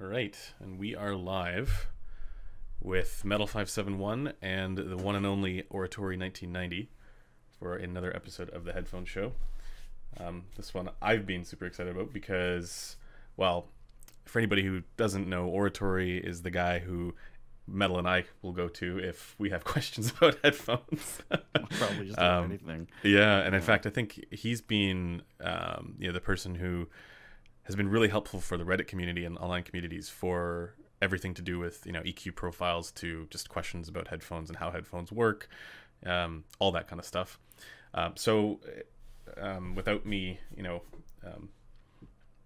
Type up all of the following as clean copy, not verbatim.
All right, and we are live with Metal571 and the one and only Oratory1990 for another episode of the Headphone Show. This one I've been super excited about because, well, for anybody who doesn't know, Oratory is the guy who Metal and I will go to if we have questions about headphones. Probably just about anything. Yeah, and in fact, I think he's been the person who has been really helpful for the Reddit community and online communities for everything to do with EQ profiles to just questions about headphones and how headphones work, all that kind of stuff. So without me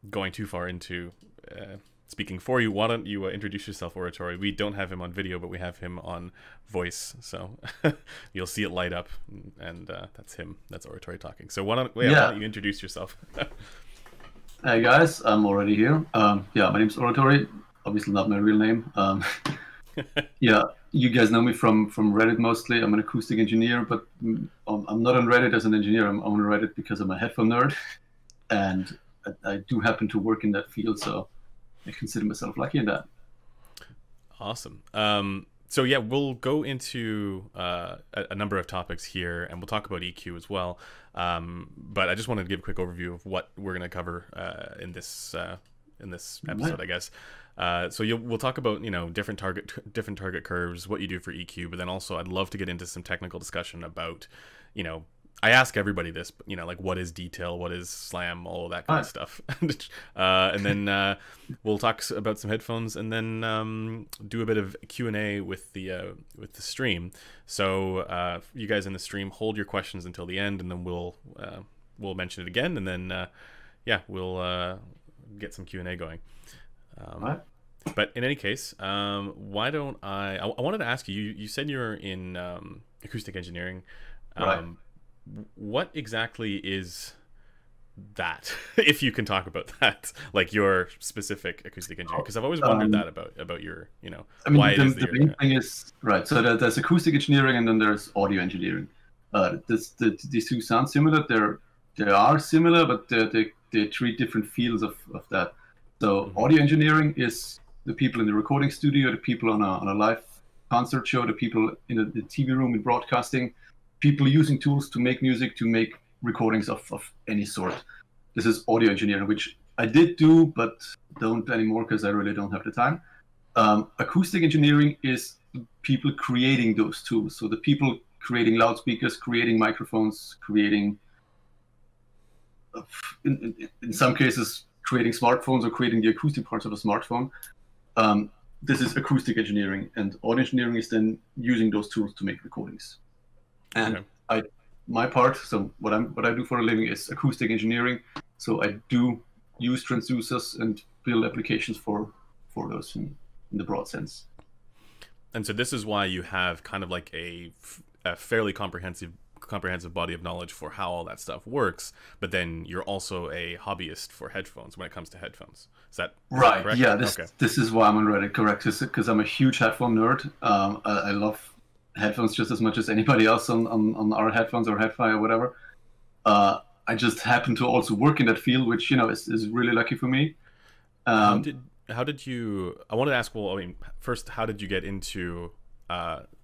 going too far into speaking for you, why don't you introduce yourself, Oratory? We don't have him on video, but we have him on voice, so you'll see it light up, and that's him. That's Oratory talking. So why don't you introduce yourself? Hey guys, I'm already here. My name's Oratory. Obviously not my real name. Yeah, you guys know me from Reddit mostly. I'm an acoustic engineer, but I'm not on Reddit as an engineer. I'm on Reddit because I'm a headphone nerd, and I do happen to work in that field, so I consider myself lucky in that. Awesome. So yeah, we'll go into a number of topics here, and we'll talk about EQ as well. But I just wanted to give a quick overview of what we're going to cover in this episode, I guess. So we'll talk about different target curves, what you do for EQ, but then also I'd love to get into some technical discussion about I ask everybody this, but like what is detail, what is slam, all of that kind of stuff, and then we'll talk about some headphones, and then do a bit of Q&A with the stream. So you guys in the stream, hold your questions until the end, and then we'll mention it again, and then we'll get some Q&A going. But in any case, why don't I wanted to ask you. You said you're in acoustic engineering. Right. What exactly is that, if you can talk about that, like your specific acoustic engineering? Because I've always wondered that about your, why it is the main thing is, right, so there's acoustic engineering and then there's audio engineering. These two sound similar. They are similar, but they're three different fields of that. So audio engineering is the people in the recording studio, the people on a live concert show, the people in the TV room in broadcasting, people using tools to make music, to make recordings of any sort. This is audio engineering, which I did do, but don't anymore because I really don't have the time. Acoustic engineering is people creating those tools. So the people creating loudspeakers, creating microphones, creating, in some cases, creating smartphones or creating the acoustic parts of a smartphone. This is acoustic engineering, and audio engineering is then using those tools to make recordings. And my part, so what I do for a living is acoustic engineering. So I do use transducers and build applications for those in the broad sense. And so this is why you have kind of like a fairly comprehensive body of knowledge for how all that stuff works, but then you're also a hobbyist for headphones when it comes to headphones. Is that correct? Yeah, this is why I'm on Reddit, correct? Because I'm a huge headphone nerd. I love headphones just as much as anybody else on our headphones or Headphone or whatever. I just happen to also work in that field, which is really lucky for me. How did you? I wanted to ask. Well, I mean, first, how did you get into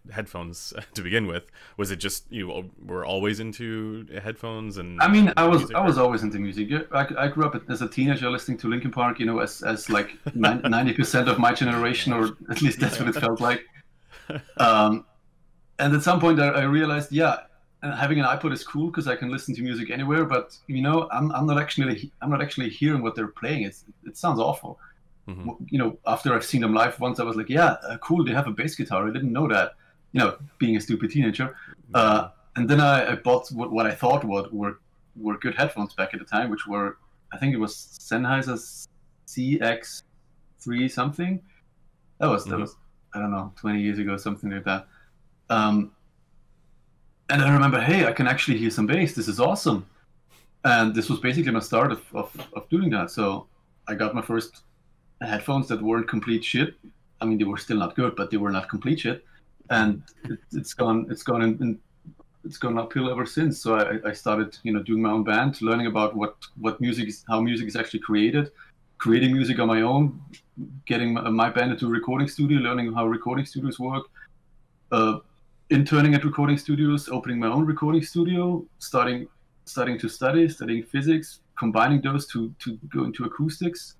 headphones to begin with? Was it just you were always into headphones? And I mean, I was always into music. I grew up as a teenager listening to Linkin Park. As like 90% of my generation, or at least that's what it felt like. And at some point, I realized, having an iPod is cool because I can listen to music anywhere. But I'm not actually hearing what they're playing. It sounds awful. Mm-hmm. After I've seen them live once, I was like, cool. They have a bass guitar. I didn't know that. Being a stupid teenager. And then I bought what I thought were good headphones back at the time, which were, I think it was Sennheiser's CX3 something. That was I don't know, 20 years ago, something like that. And I remember, hey, I can actually hear some bass. This is awesome. And this was basically my start of doing that. So I got my first headphones that weren't complete shit. I mean, they were still not good, but they were not complete shit. And it's gone uphill ever since. So I started, doing my own band, learning about how music is actually created, creating music on my own, getting my band into a recording studio, learning how recording studios work, interning at recording studios, opening my own recording studio, studying physics, combining those to go into acoustics,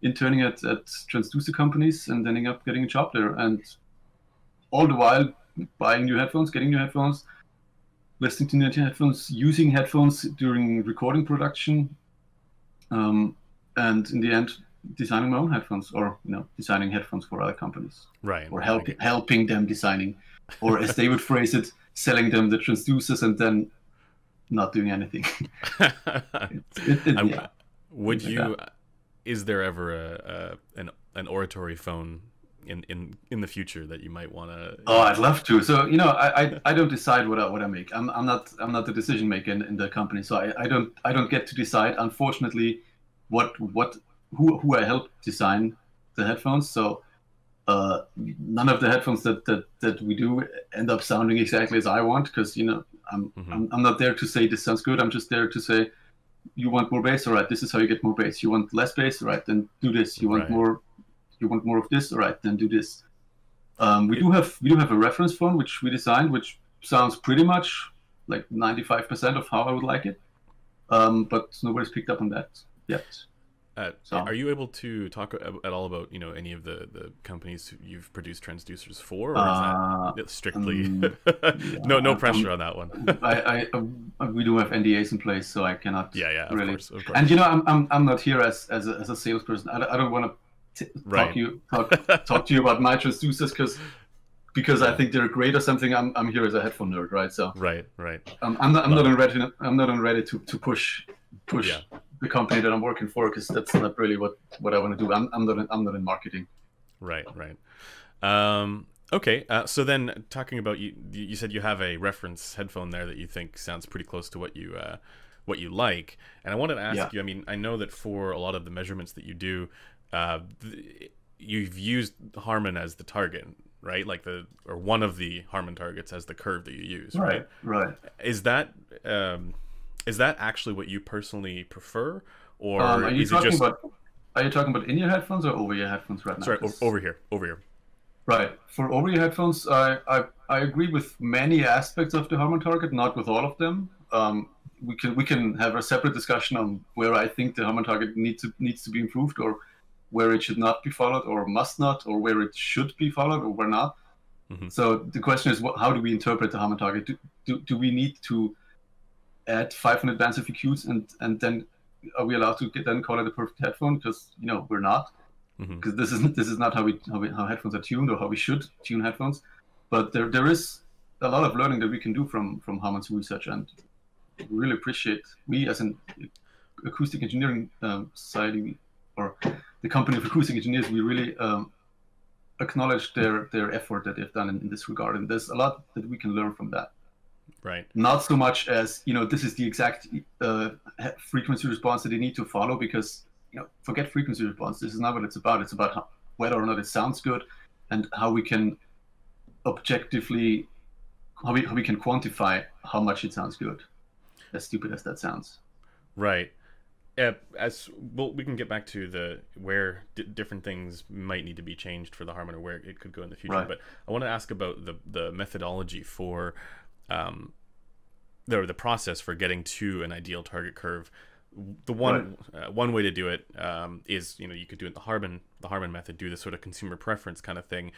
interning at transducer companies, and ending up getting a job there. And all the while buying new headphones, getting new headphones, listening to new headphones, using headphones during recording production, and in the end, designing my own headphones, or designing headphones for other companies, right? Or helping them designing, or as they would phrase it, selling them the transducers and then not doing anything. Yeah. Would you? Is there ever an oratory phone in the future that you might want to? Oh, I'd love to. So I don't decide what I make. I'm not the decision maker in the company. So I don't get to decide, unfortunately, who I help design the headphones. So none of the headphones that we do end up sounding exactly as I want, because I'm not there to say this sounds good. I'm just there to say, you want more bass, all right, this is how you get more bass. You want less bass, all right, then do this. You want more of this, all right, then do this. We do have a reference phone which we designed, which sounds pretty much like 95% of how I would like it, but nobody's picked up on that yet. Are you able to talk at all about any of the companies you've produced transducers for, or is that strictly no pressure on that one? We do have NDAs in place, so I cannot. Yeah, really. Of course. And I'm not here as a salesperson. I don't want to talk to you about my transducers because I think they're great or something. I'm here as a headphone nerd, right? So right. I'm not ready to push. Yeah. The company that I'm working for, because that's not really what I want to do. I'm not in marketing. Right. Okay. So then, talking about you said you have a reference headphone there that you think sounds pretty close to what you like, and I wanted to ask you. I mean, I know that for a lot of the measurements that you do, you've used Harman as the target, right? Like or one of the Harman targets as the curve that you use, right? Right. Is that actually what you personally prefer, or are you talking about in-ear headphones or over-ear headphones right now? Sorry, over here. Right. For over-ear headphones, I agree with many aspects of the Harman target, not with all of them. We can have a separate discussion on where I think the Harman target needs to be improved, or where it should not be followed, or must not, or where it should be followed, or where not. Mm-hmm. So the question is, how do we interpret the Harman target? Do we need to add 500 bands of EQs and then are we allowed to then call it a perfect headphone? Because we're not, because this is not how headphones are tuned, or how we should tune headphones. But there is a lot of learning that we can do from Harman's research, and really appreciate, we as an acoustic engineering society, or the company of acoustic engineers, we really acknowledge their effort that they've done in this regard, and there's a lot that we can learn from that. Right. Not so much as this is the exact frequency response that they need to follow, because forget frequency response. This is not what it's about. It's about whether or not it sounds good, and how we can objectively, how we can quantify how much it sounds good. As stupid as that sounds. Right. We can get back to where different things might need to be changed for the Harman, or where it could go in the future. Right. But I want to ask about the methodology for the process for getting to an ideal target curve. The one way to do it is you could do it the Harman method, do this sort of consumer preference kind of thing,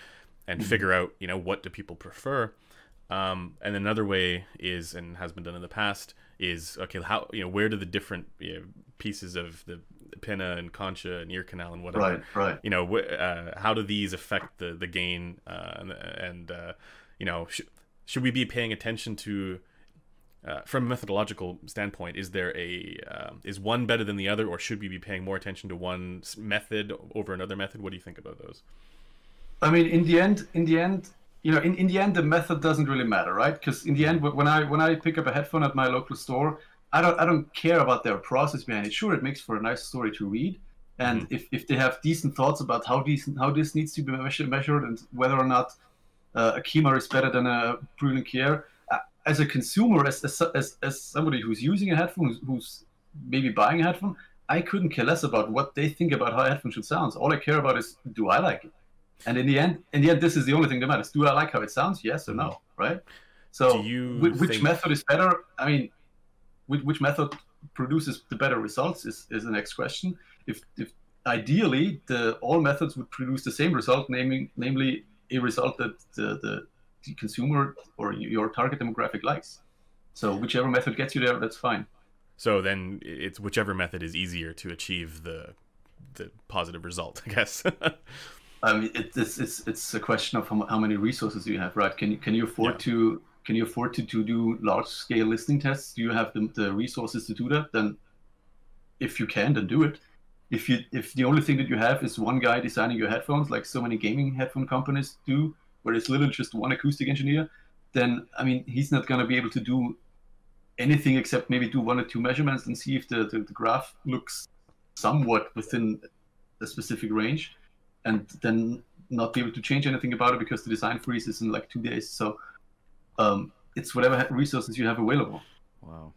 and figure out what do people prefer. And another way is, and has been done in the past, is how where do the different pieces of the pinna and concha and ear canal and whatever, how do these affect the gain, and should we be paying attention to, from a methodological standpoint, is one better than the other, or should we be paying more attention to one method over another method? What do you think about those? I mean, in the end, the method doesn't really matter, right? Because in the end, when I pick up a headphone at my local store, I don't care about their process behind it. Sure, it makes for a nice story to read, and if they have decent thoughts about how this needs to be measured, and whether or not a Keymer is better than a Brüning Kier, as a consumer, as somebody who's using a headphone, who's maybe buying a headphone, I couldn't care less about what they think about how a headphone should sound. All I care about is, do I like it? And in the end, this is the only thing that matters. Do I like how it sounds? Yes or no, right? So which method is better? I mean, which method produces the better results is the next question. If ideally all methods would produce the same result, namely a result that the consumer or your target demographic likes. So whichever method gets you there, that's fine. So then it's whichever method is easier to achieve the positive result, I guess. I mean, it's a question of how many resources you have, right? Can you afford to do large scale listening tests? Do you have the resources to do that? Then, if you can, then do it. If the only thing that you have is one guy designing your headphones, like so many gaming headphone companies do, where it's literally just one acoustic engineer, then I mean, he's not going to be able to do anything except maybe do 1 or 2 measurements and see if the graph looks somewhat within a specific range, and then not be able to change anything about it because the design freeze is in like 2 days. So it's whatever resources you have available. Wow.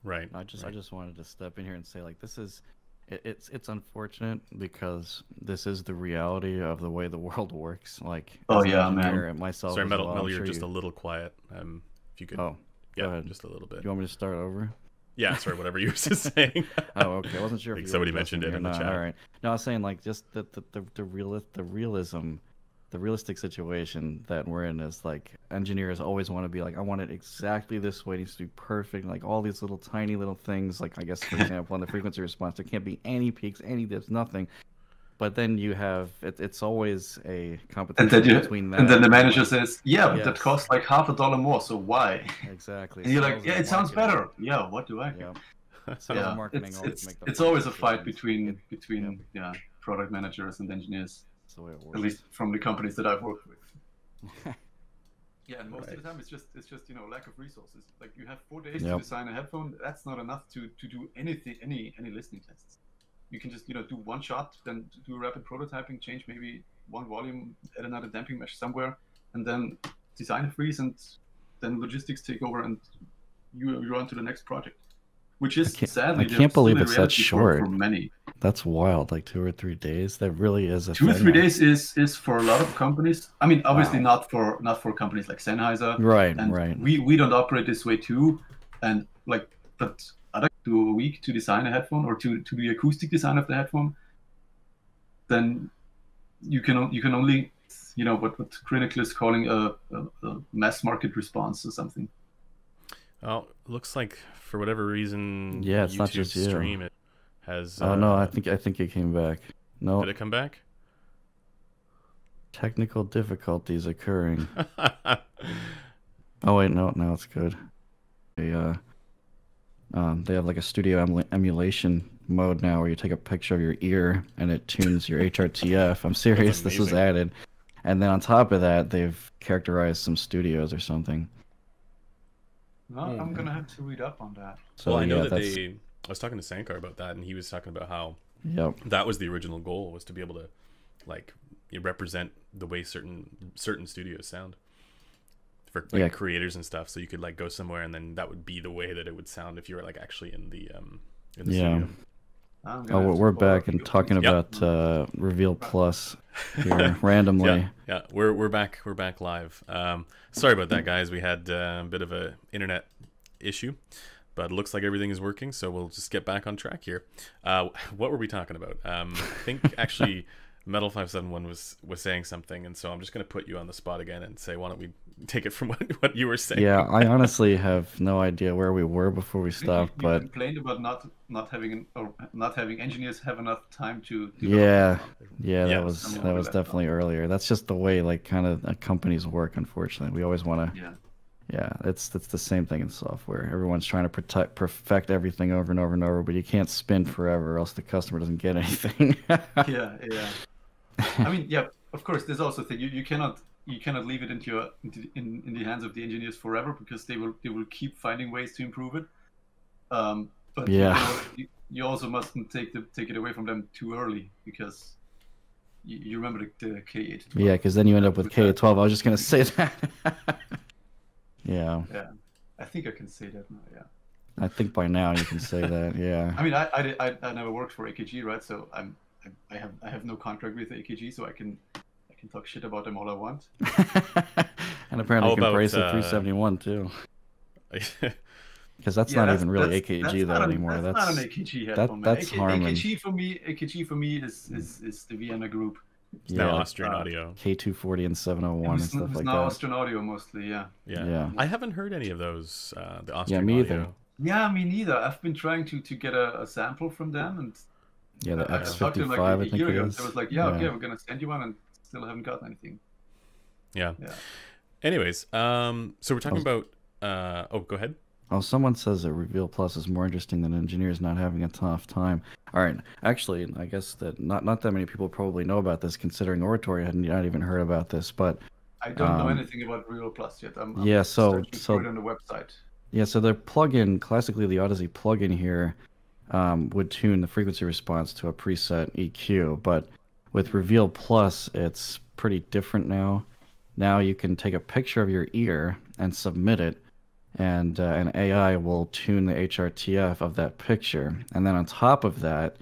Right. I just wanted to step in here and say, like, this is it's unfortunate because this is the reality of the way the world works. Like, oh yeah, man. Myself. Sorry, Metal, you're just a little quiet. If you could. Oh, yeah, go ahead. Just a little bit. You want me to start over? Yeah, sorry, whatever you were just saying. Oh, okay. I wasn't sure if somebody mentioned it in the chat. All right. No, I was saying, like, just the realistic situation that we're in is, like, engineers always want to be like, I want it exactly this way. It needs to be perfect. Like, all these little tiny little things, like, I guess, for example, on the frequency response, there can't be any peaks, any dips, nothing. But then you have it's always a competition between that. And then the manager says, yeah, but that costs like $50 more, so why? Exactly. And you're like, yeah, it sounds better. Yeah, what do I care? Yeah. Marketing it's always a fight between product managers and engineers. That's the way it works. At least from the companies that I've worked with. Yeah, and most of the time it's just lack of resources. Like, you have 4 days to design a headphone. That's not enough to do anything, any listening tests. You can just do one shot, then do rapid prototyping, change maybe one volume, add another damping mesh somewhere, and then design a freeze, and then logistics take over, and you're on to the next project. Which is sadly, I can't believe it's that short. For many. That's wild. Like 2 or 3 days. That really is a 2 or 3 days is for a lot of companies. I mean, obviously not for companies like Sennheiser. Right, and right. We don't operate this way too, and like, but I'd like to do a week to design a headphone or to do the acoustic design of the headphone. Then you can only what Critical is calling a mass market response or something. Well, looks like for whatever reason, it's not just you. Stream it has. Oh no, I think it came back. No. Did it come back? Technical difficulties occurring. Oh wait, no, now it's good. They have like a studio emulation mode now where you take a picture of your ear and it tunes your HRTF. I'm serious, this was added. And then on top of that, they've characterized some studios or something. No, I'm gonna have to read up on that. So I know that I was talking to Sankar about that, and he was talking about how that was the original goal, was to be able to, like, represent the way certain studios sound for creators and stuff. So you could, like, go somewhere, and then that would be the way that it would sound if you were, like, actually in the studio. Oh, we're back and talking about Reveal Plus here randomly. Yeah, we're back live. Sorry about that, guys. We had a bit of a internet issue, but it looks like everything is working, so we'll just get back on track here. What were we talking about? I think actually Metal571 was saying something, and so I'm just going to put you on the spot again and say, why don't we take it from what you were saying? Yeah, I honestly have no idea where we were before we stopped. You but complained about not having engineers have enough time to. That was definitely earlier. That's just the way, like, kind of companies work. Unfortunately, we always want to. Yeah, it's the same thing in software. Everyone's trying to perfect everything over and over and over, but you can't spin forever, or else the customer doesn't get anything. Yeah. I mean, yeah, of course. There's also the thing you cannot leave it in the hands of the engineers forever, because they will keep finding ways to improve it. But you also mustn't take it away from them too early, because you remember the K8. Yeah, because then you end up with K12. I was just gonna say that. Yeah. I think I can say that now. Yeah. I think by now you can say that. Yeah. I mean, I never worked for AKG, right? So I have no contract with AKG, so I can talk shit about them all I want. And apparently How you can about, praise the 371 too. Because that's not even really AKG though anymore. That's not an AKG headphone, man. That's Harman. AKG for me is the Vienna group. It's now Austrian Audio. K240 and 701 and stuff like that. Now Austrian Audio mostly, yeah. I haven't heard any of those. The Austrian me Audio. either. Yeah, me neither. I've been trying to get a sample from them, and the X55 like I think it is. I was like, okay, we're gonna send you one, and still haven't gotten anything. Yeah. Anyways, so we're talking about. Go ahead. Oh, someone says that Reveal Plus is more interesting than engineers not having a tough time. All right, actually, I guess that not that many people probably know about this, considering Oratory had not even heard about this. But I don't know anything about Reveal Plus yet. I'm so for it on the website. Yeah, so the plugin, classically the Odyssey plugin here, would tune the frequency response to a preset EQ, but with Reveal Plus, it's pretty different now. Now you can take a picture of your ear and submit it, and an AI will tune the HRTF of that picture. And then on top of that,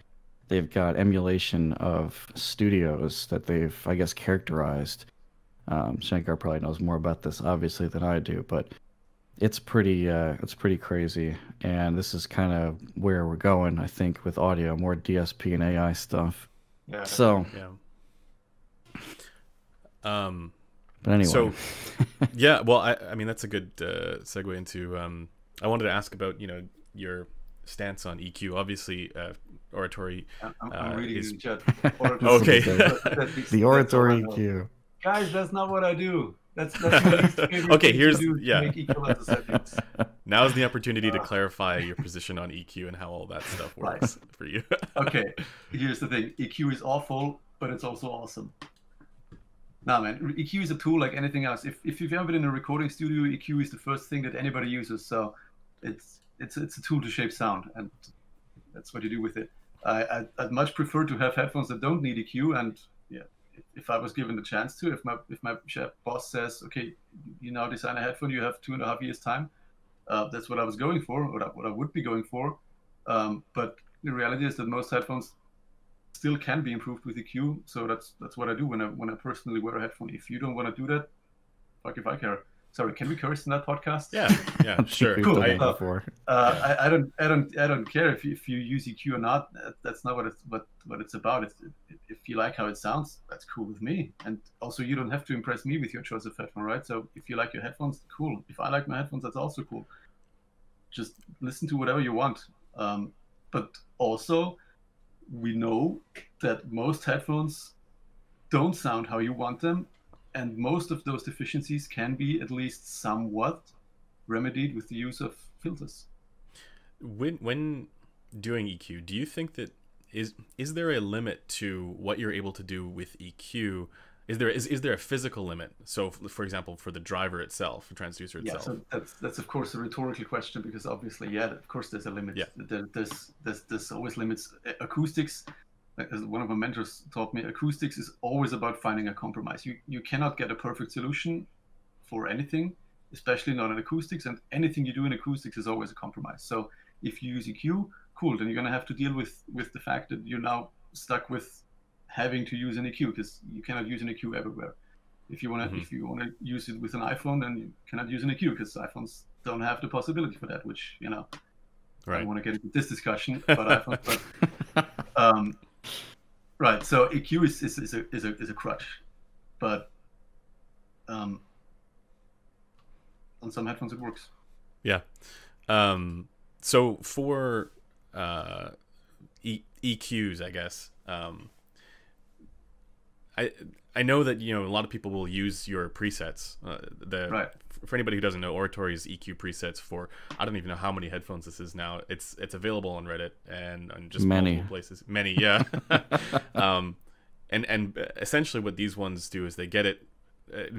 they've got emulation of studios that they've, I guess, characterized. Shankar probably knows more about this, obviously, than I do, but it's pretty crazy. And this is kind of where we're going, I think, with audio, more DSP and AI stuff. Yeah. So. Yeah. But anyway. So, yeah, well, I mean, that's a good segue into, I wanted to ask about, your stance on EQ. Obviously, Oratory I'm reading is... in the chat. Okay. The Oratory EQ. Guys, that's not what I do. That's okay, here's... Yeah. Make EQ as a settings. Now's the opportunity to clarify your position on EQ and how all that stuff works for you. Okay, here's the thing. EQ is awful, but it's also awesome. Nah, man, EQ is a tool like anything else. If you've ever been in a recording studio, EQ is the first thing that anybody uses. So it's a tool to shape sound, and that's what you do with it. I'd much prefer to have headphones that don't need EQ, and yeah, if I was given the chance to, if my boss says, okay, you now design a headphone, you have 2.5 years time. That's what I was going for, or what I would be going for. But the reality is that most headphones still can be improved with EQ, so that's what I do when I personally wear a headphone. If you don't want to do that, fuck if I care. Sorry, can we curse in that podcast? Yeah, sure. Cool. I don't care if you use EQ or not. That's not what it's about. If you like how it sounds, that's cool with me. And also, you don't have to impress me with your choice of headphone, right? So if you like your headphones, cool. If I like my headphones, that's also cool. Just listen to whatever you want. But also, we know that most headphones don't sound how you want them, and most of those deficiencies can be at least somewhat remedied with the use of filters. When doing EQ, do you think that is there a limit to what you're able to do with EQ? Is there a physical limit? So, for example, for the driver itself, the transducer itself. Yeah, so that's of course a rhetorical question, because obviously, of course, there's a limit. Yeah. There's always limits. Acoustics, as one of my mentors taught me, acoustics is always about finding a compromise. You cannot get a perfect solution for anything, especially not in acoustics. And anything you do in acoustics is always a compromise. So if you use EQ, cool, then you're gonna have to deal with the fact that you're now stuck with having to use an EQ, because you cannot use an EQ everywhere. If you want to use it with an iPhone, then you cannot use an EQ, because iPhones don't have the possibility for that. Which I don't want to get into this discussion about iPhones, but right. So EQ is a crutch, but on some headphones it works. Yeah. So for EQs, I guess. I know that a lot of people will use your presets. For anybody who doesn't know, Oratory's EQ presets for, I don't even know how many headphones this is now. It's available on Reddit and on just multiple places. Many, yeah. And essentially what these ones do is they get it.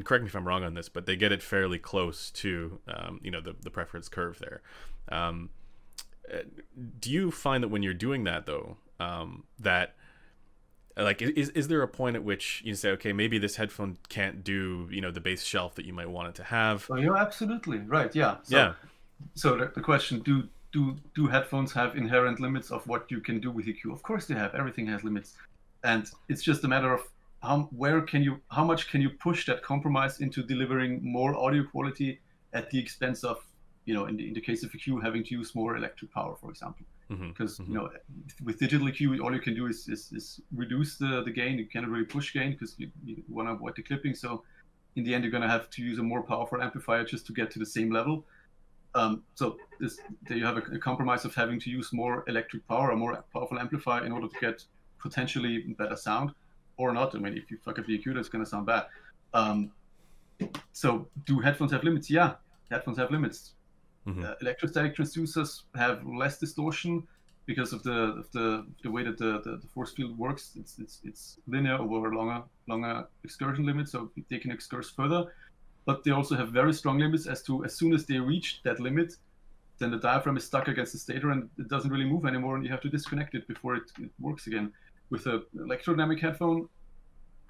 Correct me if I'm wrong on this, but they get it fairly close to the preference curve there. Do you find that when you're doing that though, that like is there a point at which you say, okay, maybe this headphone can't do the bass shelf that you might want it to have? Oh, you're absolutely right. Yeah. So the question, do headphones have inherent limits of what you can do with EQ? Of course they have. Everything has limits, and it's just a matter of how much can you push that compromise into delivering more audio quality at the expense of, in the case of EQ, having to use more electric power, for example. Because with digital EQ, all you can do is reduce the gain. You cannot really push gain because you want to avoid the clipping. So in the end, you're going to have to use a more powerful amplifier just to get to the same level. So there you have a compromise of having to use more electric power, a more powerful amplifier in order to get potentially better sound, or not. I mean, if you fuck up the EQ, that's going to sound bad. So do headphones have limits? Yeah, headphones have limits. Electrostatic transducers have less distortion because of the way that the force field works. It's linear over longer excursion limits, so they can excurse further. But they also have very strong limits as soon as they reach that limit, then the diaphragm is stuck against the stator and it doesn't really move anymore, and you have to disconnect it before it works again. With an electrodynamic headphone,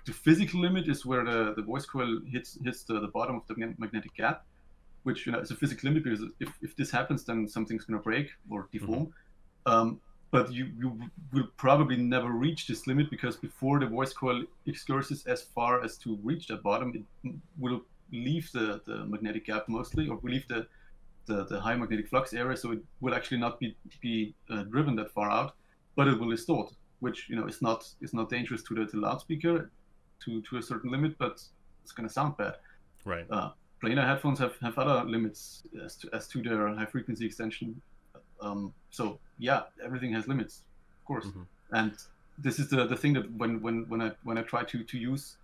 the physical limit is where the voice coil hits the bottom of the magnetic gap, which is a physical limit, because if this happens, then something's going to break or deform. But you will probably never reach this limit, because before the voice coil excurses as far as to reach that bottom, it will leave the magnetic gap mostly, or will leave the high magnetic flux area, so it will actually not be driven that far out, but it will distort, which is not dangerous to the loudspeaker to a certain limit, but it's going to sound bad. Right. Planar headphones have other limits as to their high frequency extension. So yeah, everything has limits, of course. And this is the thing that when I try to use,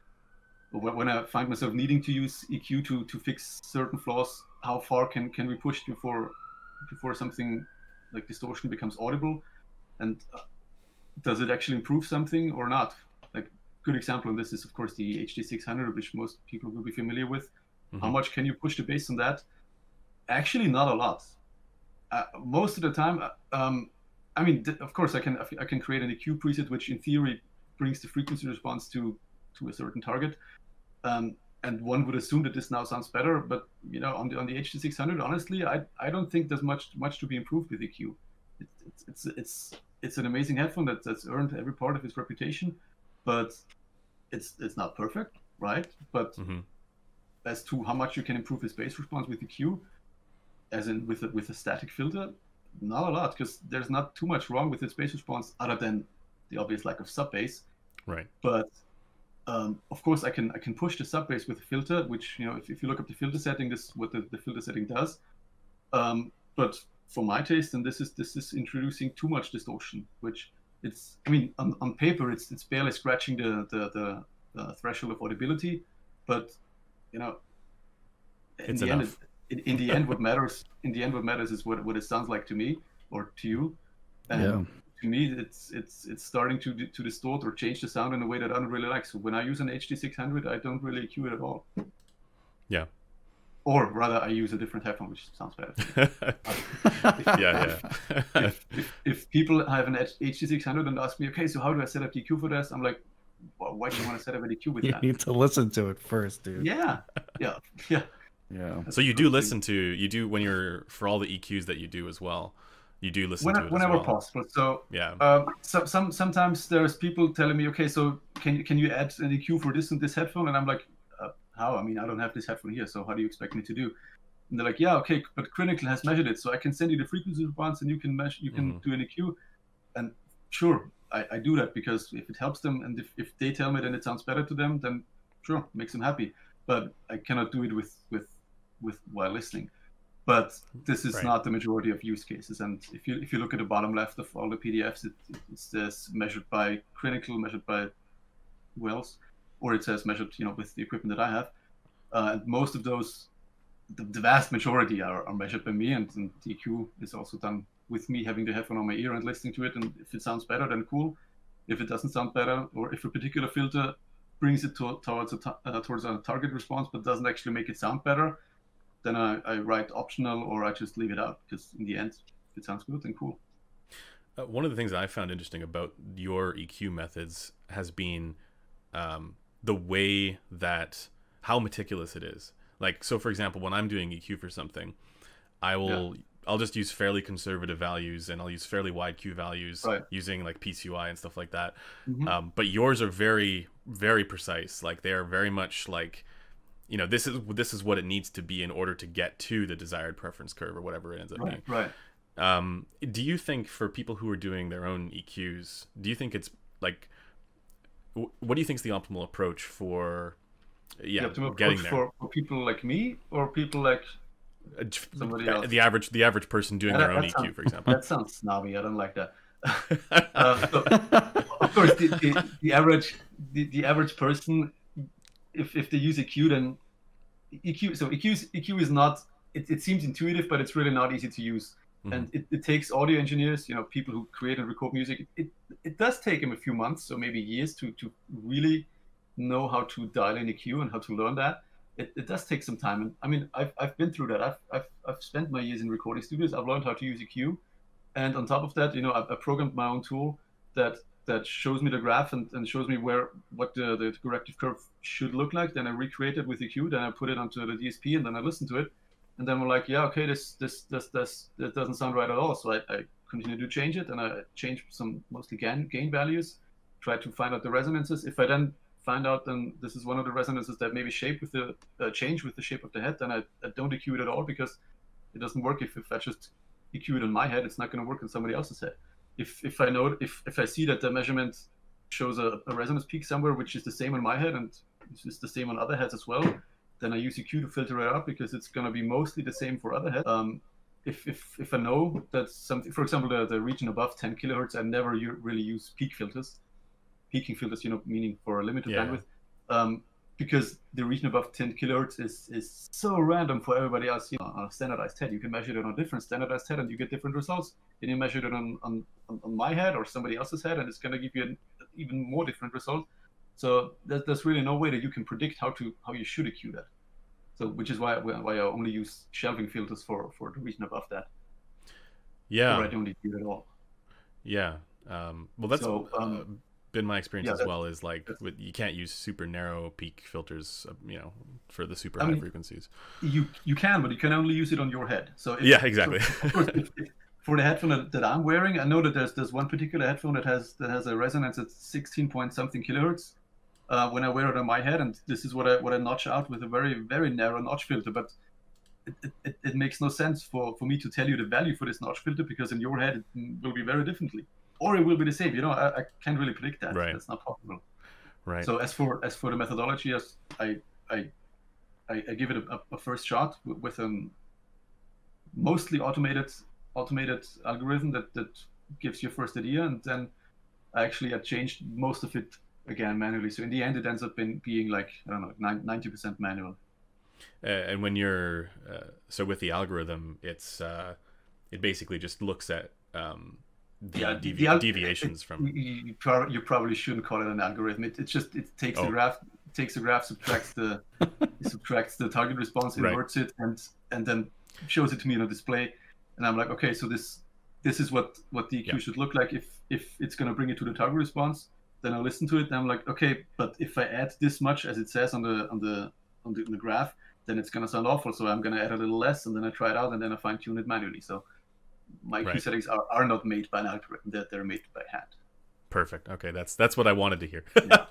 or when I find myself needing to use EQ to fix certain flaws, how far can we push before something like distortion becomes audible, and does it actually improve something or not? Like, good example of this is of course the HD600, which most people will be familiar with. How much can you push the bass on that? Actually, not a lot. Most of the time, I mean, of course, I can create an EQ preset which, in theory, brings the frequency response to a certain target, and one would assume that this now sounds better. But on the HD600, honestly, I don't think there's much to be improved with EQ. It's an amazing headphone that's earned every part of its reputation, but it's not perfect, right? But as to how much you can improve its bass response with EQ, as in with a static filter, not a lot, because there's not too much wrong with its bass response other than the obvious lack of sub bass. Right. But of course, I can push the sub bass with a filter, which if you look up the filter setting, this is what the filter setting does. But for my taste, and this is introducing too much distortion, which on paper it's barely scratching the threshold of audibility, but in the end, what matters is what it sounds like to me or to you. And to me, it's starting to distort or change the sound in a way that I don't really like. So when I use an HD600, I don't really EQ it at all. Yeah. Or rather, I use a different headphone, which sounds better. If people have an HD600 and ask me, okay, so how do I set up the EQ for this? I'm like, well, why do you want to set up an EQ with that? You need to listen to it first, dude. Yeah. So you do listen to when you're, for all the EQs that you do as well, you do listen to it whenever as well. possible. So sometimes there's people telling me, okay, so can you add an EQ for this and this headphone? And I'm like, how? I mean, I don't have this headphone here, so how do you expect me to do? And they're like, yeah, okay, but Critical has measured it, so I can send you the frequency response and you can do an EQ. And sure, I do that because if it helps them, and if they tell me then it sounds better to them, then sure, makes them happy. But I cannot do it with while listening. But this is not the majority of use cases. And if you look at the bottom left of all the PDFs, it says measured by Critical, measured by who else, or it says measured with the equipment that I have. And most of those, the vast majority are measured by me, and the EQ is also done with me having the headphone on my ear and listening to it. And if it sounds better, then cool. If it doesn't sound better, or if a particular filter brings it towards a target response but doesn't actually make it sound better, then I write optional, or I just leave it out, because in the end, if it sounds good, then cool. One of the things that I found interesting about your EQ methods has been the way that how meticulous it is. Like, so for example, when I'm doing EQ for something, I will I'll just use fairly conservative values, and I'll use fairly wide Q values, Right. using like PCUI and stuff like that. Mm-hmm. But yours are very, very precise. Like they are very much like, you know, this is what it needs to be in order to get to the desired preference curve or whatever it ends up being. Right. Do you think for people who are doing their own EQs, do you think it's like, what do you think is the optimal approach for, getting there? For people like me or people like somebody else? The average person doing their own EQ, for example. That sounds snobby. I don't like that. So, of course, the average person, if they use EQ, then EQ is not. It seems intuitive, but it's really not easy to use. And it takes audio engineers, people who create and record music. It does take them a few months, or maybe years, to really know how to dial in EQ and how to learn that. It does take some time. And I mean, I've been through that. I've spent my years in recording studios. I've learned how to use EQ, and on top of that, I programmed my own tool that shows me the graph and shows me what the corrective curve should look like. Then I recreate it with EQ. Then I put it onto the DSP, and then I listen to it. And then we're like, yeah, okay, this doesn't sound right at all. So I continue to change it, and I change some mostly gain values, try to find out the resonances. If I then find out then this is one of the resonances that maybe change with the shape of the head, then I don't EQ it at all, because it doesn't work. If I just EQ it on my head, it's not going to work on somebody else's head. If I see that the measurement shows a resonance peak somewhere which is the same on my head and it's the same on other heads as well, then I use EQ to filter it out, because it's going to be mostly the same for other heads. If I know that something, for example, the region above 10 kilohertz, I never really use peaking filters, meaning for a limited bandwidth, because the region above 10 kilohertz is so random for everybody else. On a standardized head, you can measure it on a different standardized head and you get different results. Then you measure it on my head or somebody else's head, and it's going to give you an even more different result. So there's really no way that you can predict how you should EQ that. So which is why I only use shelving filters for the region above that. Yeah. Or I don't EQ at all. Yeah. Well, that's been my experience as well. Is like you can't use super narrow peak filters, for the super high frequencies. You can, but you can only use it on your head. So exactly. So, of course, for the headphone that I'm wearing, I know that there's one particular headphone that has a resonance at 16 point something kilohertz. When I wear it on my head, and this is what I notch out with a very, very narrow notch filter. But it makes no sense for me to tell you the value for this notch filter, because in your head it will be very differently, or it will be the same. I can't really predict that. Right. That's not possible. Right. So as for the methodology, I give it a first shot with a mostly automated algorithm that gives you a first idea, and then I changed most of it again manually. So in the end, it ends up being like, I don't know, 90% manual. And when you're so with the algorithm, it's it basically just looks at deviations from. You probably shouldn't call it an algorithm. It takes the graph, subtracts the target response, inverts it, and then shows it to me on a display. And I'm like, okay, so this is what the EQ should look like if it's going to bring it to the target response. Then I listen to it, and I'm like, okay, but if I add this much as it says on the graph, then it's gonna sound awful. So I'm gonna add a little less, and then I try it out, and then I fine tune it manually. So my EQ settings are not made by an algorithm; they're made by hand. Perfect. Okay, that's what I wanted to hear. Well,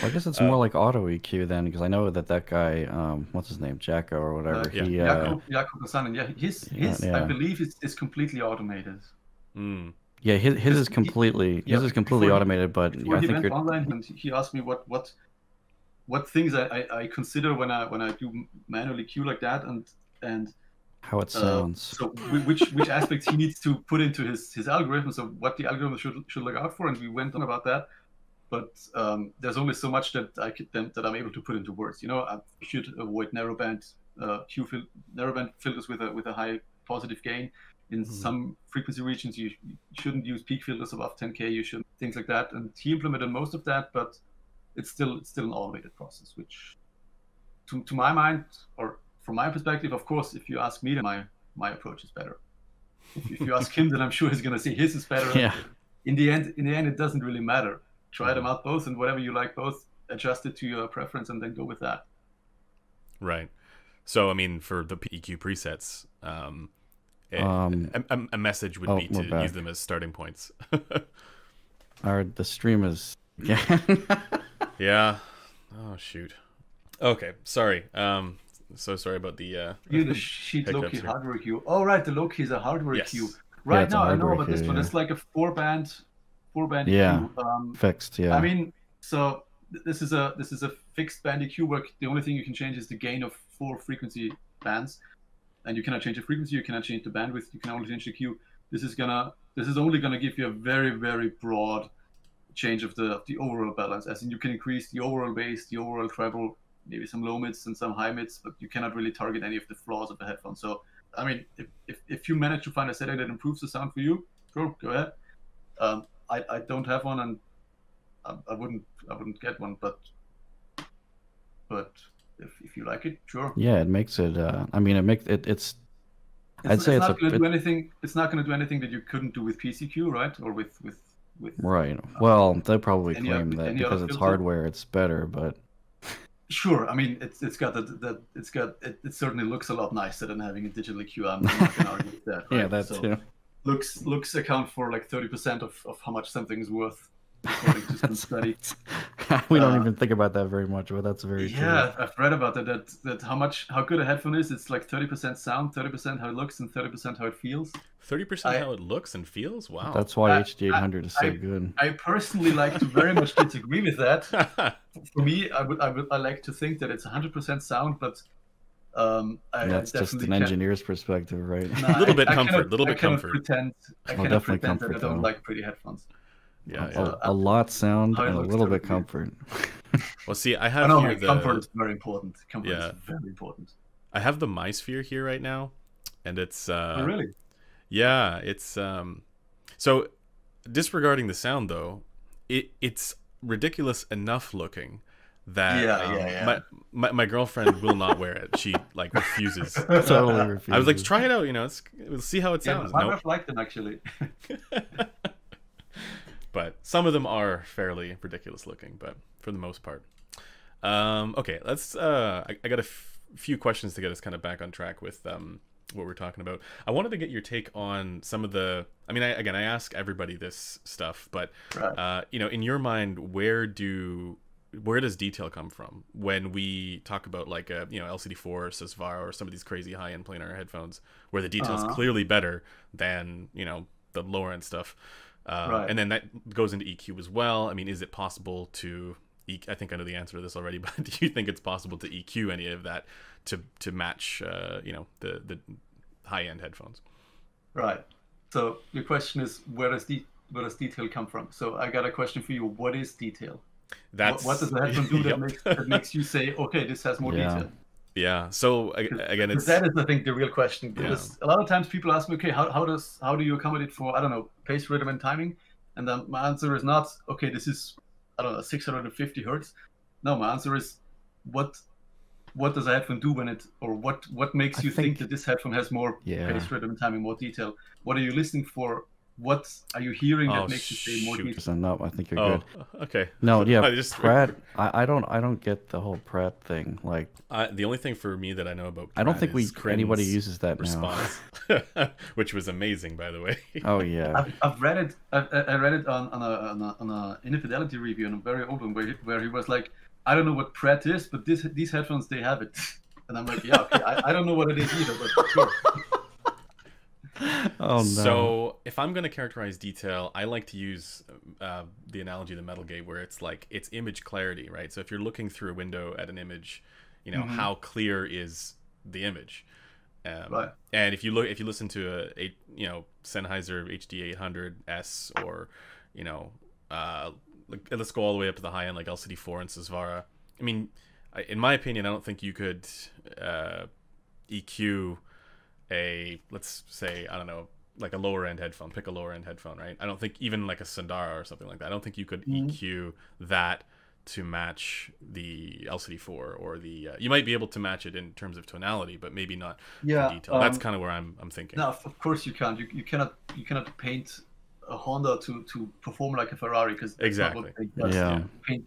I guess it's more like auto EQ then, because I know that guy, what's his name, Jacko or whatever. Jakob Kasanen. Yeah, his I believe is completely automated. Yeah, his is completely automated, but I think you're online, and he asked me what things I consider when I do manual EQ like that, and how it sounds. So which aspects he needs to put into his algorithm, so what the algorithm should look out for, and we went on about that. But there's only so much that I'm able to put into words. I should avoid narrowband filters with a high positive gain. In some frequency regions, you shouldn't use peak filters above 10K. You should things like that. And he implemented most of that, but it's still an automated process, which, to my mind, or from my perspective, of course, if you ask me, then my approach is better. If you ask him, then I'm sure he's going to say his is better. Yeah. In the end, it doesn't really matter. Try them out both, and whatever you like both, adjust it to your preference, and then go with that. Right. So, I mean, for the EQ presets, a message would be to back. use them as starting points. The stream is Yeah. Oh shoot. Okay, sorry. So sorry about the the sheet low key here. hardware queue. Oh right, the low key is a hardware Yes. queue. Right it's a now I know hardware about this queue, one. yeah. It's like a four band Yeah. EQ. fixed. Yeah. I mean, so this is a fixed band EQ where the only thing you can change is the gain of 4 frequency bands, and you cannot change the frequency, you cannot change the bandwidth, you can only change the Q. This is only gonna give you a very, very broad change of the overall balance, as in you can increase the overall bass, the overall treble, maybe some low mids and some high mids, but you cannot really target any of the flaws of the headphone. So I mean, if you manage to find a setting that improves the sound for you, sure, go ahead. I don't have one, and I wouldn't get one, but if you like it, sure. Yeah, it makes it. I mean, it makes it. It's. I'd say it's not going to do anything. It's not going to do anything that you couldn't do with PCQ, right? Or with. Right. Well, they probably any claim that because it's hardware, it's better, but. Sure. I mean, it certainly looks a lot nicer than having a digital EQ. I'm not going to argue with that. Right? Yeah, that's too. Looks account for like 30% of how much something is worth, according to some study. We don't even think about that very much, but that's very true. Yeah, I've read about that how good a headphone is. It's like 30% sound, 30% how it looks, and 30% how it feels. 30% how it looks and feels? Wow. That's why HD800 is so good. I personally like to very much disagree with that. For me, I like to think that it's 100% sound, but that's just an engineer's perspective, right? A little bit comfort. I cannot pretend that I don't like pretty headphones. Yeah. A lot sound and a little bit comfort. Well, see, I have here comfort is very important. Comfort is very important. I have the MySphere here right now, and it's oh, really? Yeah, it's so disregarding the sound though, it's ridiculous enough looking that my girlfriend will not wear it. She like refuses. Totally refuses. I was like, try it out, we'll see how it sounds. My wife liked them actually. But some of them are fairly ridiculous looking, but for the most part. Okay, let's I got a few questions to get us kind of back on track with what we're talking about. I wanted to get your take on some of the, I mean, I ask everybody this stuff, but in your mind, where does detail come from when we talk about like a LCD4 or Sesvara or some of these crazy high-end planar headphones where the detail is clearly better than the lower end stuff, and then that goes into EQ as well. I mean, is it possible to I think I know the answer to this already, but do you think it's possible to EQ any of that to match the high-end headphones? Right. So the question is, where does detail come from? So I got a question for you. What is detail? What does the headphone do that makes you say, okay, this has more detail? Yeah. So again, that is, I think, the real question. Because a lot of times people ask me, okay, how do you accommodate for, I don't know, pace, rhythm, and timing? And then my answer is not, okay, this is, I don't know, 650 hertz. No, my answer is, what does a headphone do when it, or what makes you think that this headphone has more pace, rhythm, and timing, more detail? What are you listening for? What are you hearing that makes you say more detail? No, I think you're good. Okay. No, yeah, Pratt. I don't get the whole Pratt thing. Like, the only thing for me that I know about Pratt I don't think anybody uses that response, which was amazing, by the way. Oh yeah, I've read it. I read it on a Infidelity review, on a very old one, where he was like, I don't know what Pratt is, but these headphones, they have it. And I'm like, yeah, okay, I don't know what it is either, but sure. Oh no. So if I'm going to characterize detail, I like to use the analogy of the metal gate, where it's like it's image clarity, right? So if you're looking through a window at an image, how clear is the image? Right. And if you listen to a Sennheiser HD800S, or let's go all the way up to the high end like LCD4 and Sesvara. I mean, in my opinion, I don't think you could EQ let's say, I don't know, like a lower end headphone, pick a lower end headphone, right? I don't think even like a Sundara or something like that, I don't think you could EQ that to match the LCD4 or the you might be able to match it in terms of tonality, but maybe not for detail. That's kind of where I'm thinking. No, of course you can't. You cannot paint a Honda to perform like a Ferrari, because exactly.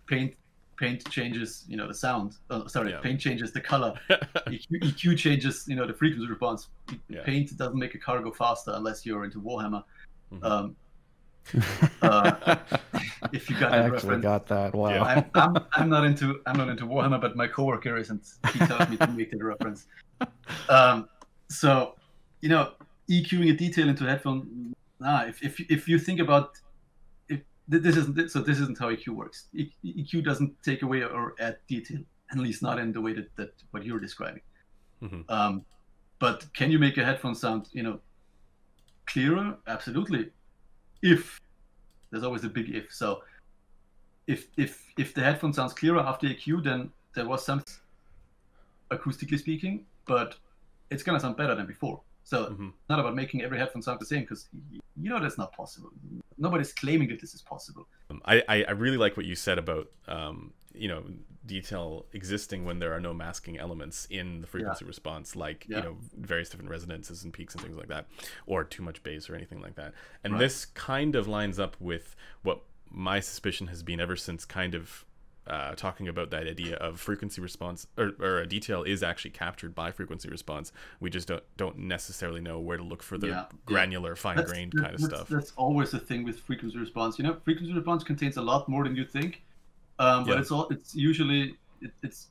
paint paint changes, the sound. Sorry, Yeah. paint changes the color. EQ changes, the frequency response. Yeah. Paint doesn't make a car go faster unless you're into Warhammer. Mhm. If you got I that actually reference. got that. Wow. Yeah. I'm not into Warhammer, but my coworker is, and he tells me to make that reference. So, EQing a detail into a headphone. If you think about, this isn't how EQ works. EQ doesn't take away or add detail, at least not in the way that what you're describing. Mhm. But can you make a headphone sound, clearer? Absolutely. If there's always a big if. So if the headphone sounds clearer after EQ, then there was some acoustically speaking, but it's gonna sound better than before. So it's not about making every headphone sound the same, because that's not possible. Nobody's claiming that this is possible. I really like what you said about detail existing when there are no masking elements in the frequency response, like various different resonances and peaks and things like that, or too much bass or anything like that. And this kind of lines up with what my suspicion has been ever since kind of talking about that idea of frequency response, or a detail is actually captured by frequency response. We just don't necessarily know where to look for the granular, fine-grained kind of stuff. That's always the thing with frequency response. Frequency response contains a lot more than you think, but it's usually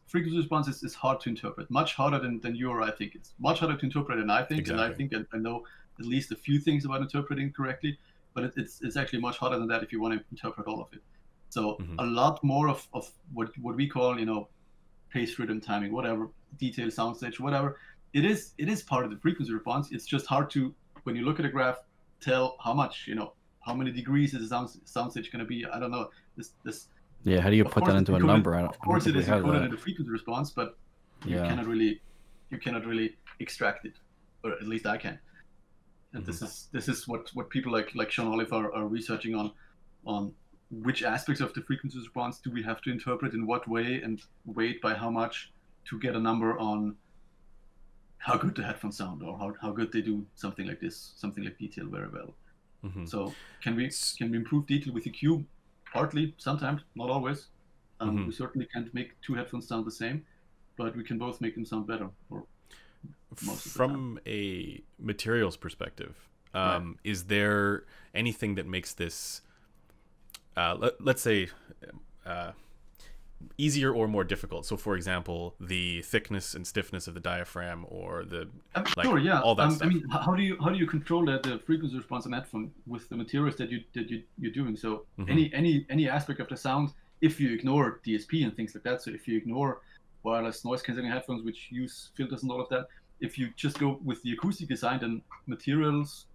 frequency response is hard to interpret, much harder than you or I think. It's much harder to interpret than I think, Exactly. and I know at least a few things about interpreting correctly, but it's actually much harder than that if you want to interpret all of it. So a lot more of what we call, pace, rhythm, timing, whatever, detail, soundstage, whatever. It is part of the frequency response. It's just hard to, when you look at a graph, tell how much, how many degrees is the soundstage going to be. I don't know. Yeah, how do you put that into a number? Of course, it is encoded in the frequency response, but you cannot really extract it, or at least I can. And this is what people like Sean Olive are researching on which aspects of the frequency response do we have to interpret in what way, and weight by how much, to get a number on how good the headphones sound, or how good they do something like this, something like detail very well. So can we improve detail with EQ? Partly, sometimes, not always. We certainly can't make two headphones sound the same, but we can both make them sound better. Or most of the time. From a materials perspective, is there anything that makes this, let's say, easier or more difficult? So, for example, the thickness and stiffness of the diaphragm, or the all that stuff. I mean, how do you control the frequency response on headphone with the materials that you're doing? So any aspect of the sound, if you ignore DSP and things like that, so if you ignore wireless noise cancelling headphones which use filters and all of that, if you just go with the acoustic design, then materials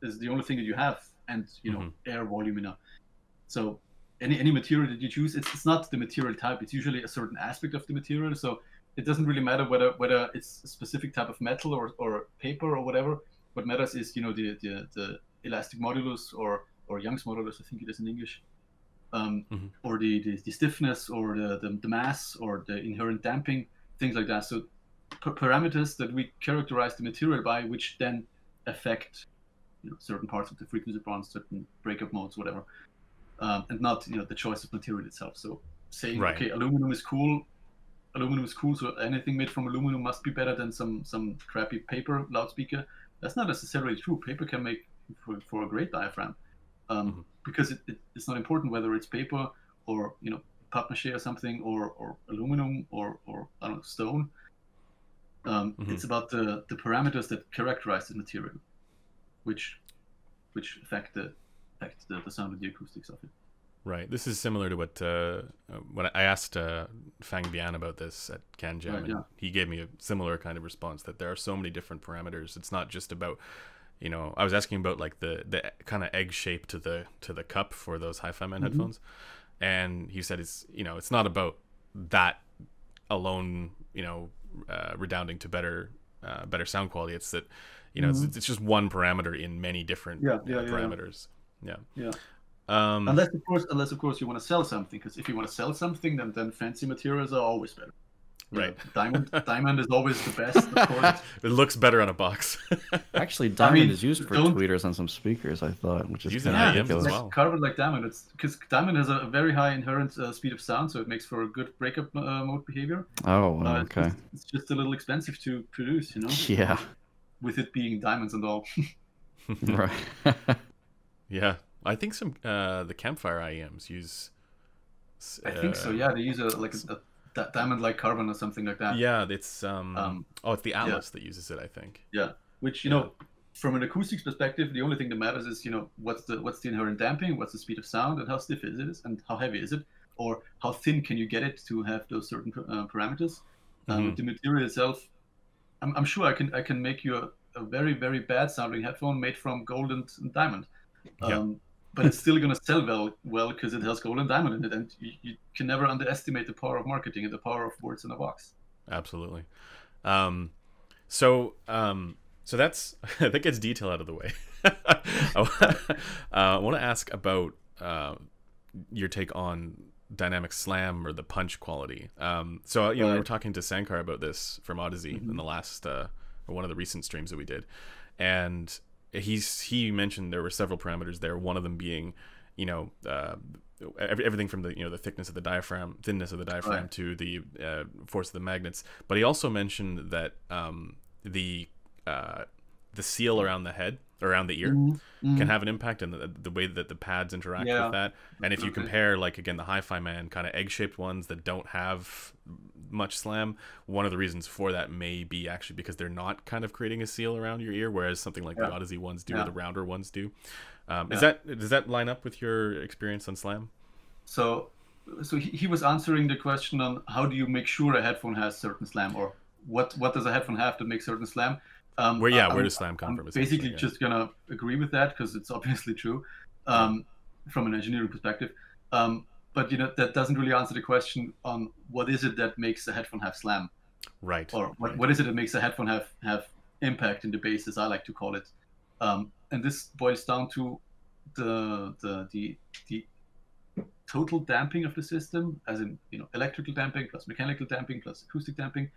is the only thing that you have, and air volume, So any material that you choose, it's not the material type. It's usually a certain aspect of the material. So it doesn't really matter whether it's a specific type of metal or paper or whatever. What matters is the elastic modulus or Young's modulus, I think it is in English, or the stiffness, or the mass, or the inherent damping, things like that. So parameters that we characterize the material by, which then affect certain parts of the frequency response, certain breakup modes, whatever. And not the choice of material itself. So saying okay, aluminum is cool, so anything made from aluminum must be better than some crappy paper loudspeaker. That's not necessarily true. Paper can make for a great diaphragm, because it's not important whether it's paper or papier-mâché or something, or aluminum or I don't know, stone. It's about the parameters that characterize the material, which affect the sound of the acoustics of it. Right. This is similar to what when I asked Fang Bian about this at CanJam, and he gave me a similar kind of response, that there are so many different parameters. It's not just about, I was asking about like the kind of egg shape to the cup for those hi-fi man headphones, and he said it's not about that alone, redounding to better sound quality. It's that it's just one parameter in many different parameters. Yeah. Unless of course you want to sell something, because if you want to sell something, then fancy materials are always better. Right. Diamond is always the best, of course. It looks better on a box. Actually, diamond is used for tweeters on some speakers, I thought, which is using kind of IEMs as ridiculous. well. Carbon like diamond. It's because diamond has a very high inherent speed of sound, so it makes for a good breakup mode behavior. Oh, okay. It's just a little expensive to produce, you know. Yeah. With it being diamonds and all. Right. Yeah, I think some the Campfire IEMs use. I think so. Yeah, they use a diamond-like carbon or something like that. Yeah, it's it's the Atlas that uses it, I think. Yeah, which you know, from an acoustics perspective, the only thing that matters is what's the inherent damping, what's the speed of sound, and how stiff is it, and how heavy is it, or how thin can you get it to have those certain parameters. The material itself, I'm sure I can make you a very, very bad sounding headphone made from gold and diamond. But it's still going to sell well because it has gold and diamond in it, and you can never underestimate the power of marketing and the power of words in a box. Absolutely. So that's that gets detail out of the way. I want to ask about your take on dynamic slam or the punch quality. So we were talking to Sankar about this from Odyssey in the last or one of the recent streams that we did, and he mentioned there were several parameters there. One of them being, everything from the thickness of the diaphragm, to the force of the magnets. But he also mentioned that the seal around the head, around the ear, can have an impact in the way that the pads interact with that. And if you compare, like, again, the Hi-Fi Man kind of egg-shaped ones that don't have much slam, one of the reasons for that may be actually because they're not kind of creating a seal around your ear, whereas something like the Odyssey ones do, or the rounder ones do. Does that line up with your experience on slam? So he was answering the question on how do you make sure a headphone has certain slam, or what does a headphone have to make certain slam. Where does slam come from? Basically, just gonna agree with that because it's obviously true from an engineering perspective. But that doesn't really answer the question on what is it that makes a headphone have slam, right? Or what is it that makes a headphone have impact in the bass, as I like to call it. And this boils down to the total damping of the system, as in electrical damping plus mechanical damping plus acoustic damping.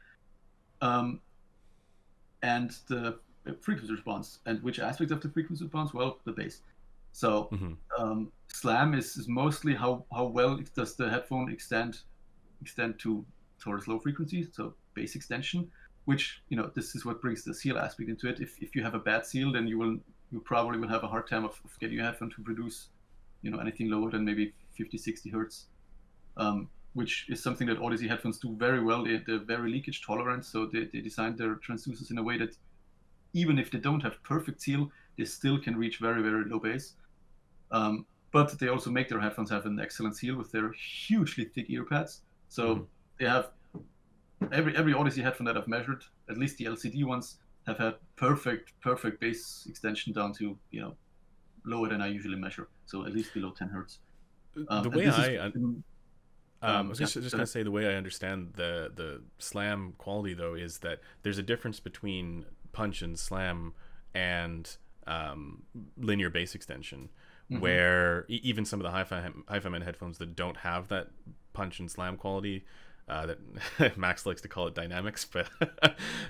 And the frequency response. And which aspect of the frequency response? Well, the bass. So slam is mostly how well does the headphone extend towards low frequencies, so bass extension, which this is what brings the seal aspect into it. If you have a bad seal, then you probably will have a hard time of getting your headphone to produce anything lower than maybe 50-60 hertz. Which is something that Odyssey headphones do very well. They're very leakage tolerant, so they designed their transducers in a way that even if they don't have perfect seal, they still can reach very, very low bass. But they also make their headphones have an excellent seal with their hugely thick ear pads. So they have every Odyssey headphone that I've measured, at least the LCD ones, have had perfect bass extension down to lower than I usually measure, so at least below 10 hertz. I was just going to say, the way I understand the slam quality, though, is that there's a difference between punch and slam and linear bass extension, where even some of the Hi-Fi Man headphones that don't have that punch and slam quality, that Max likes to call it dynamics, but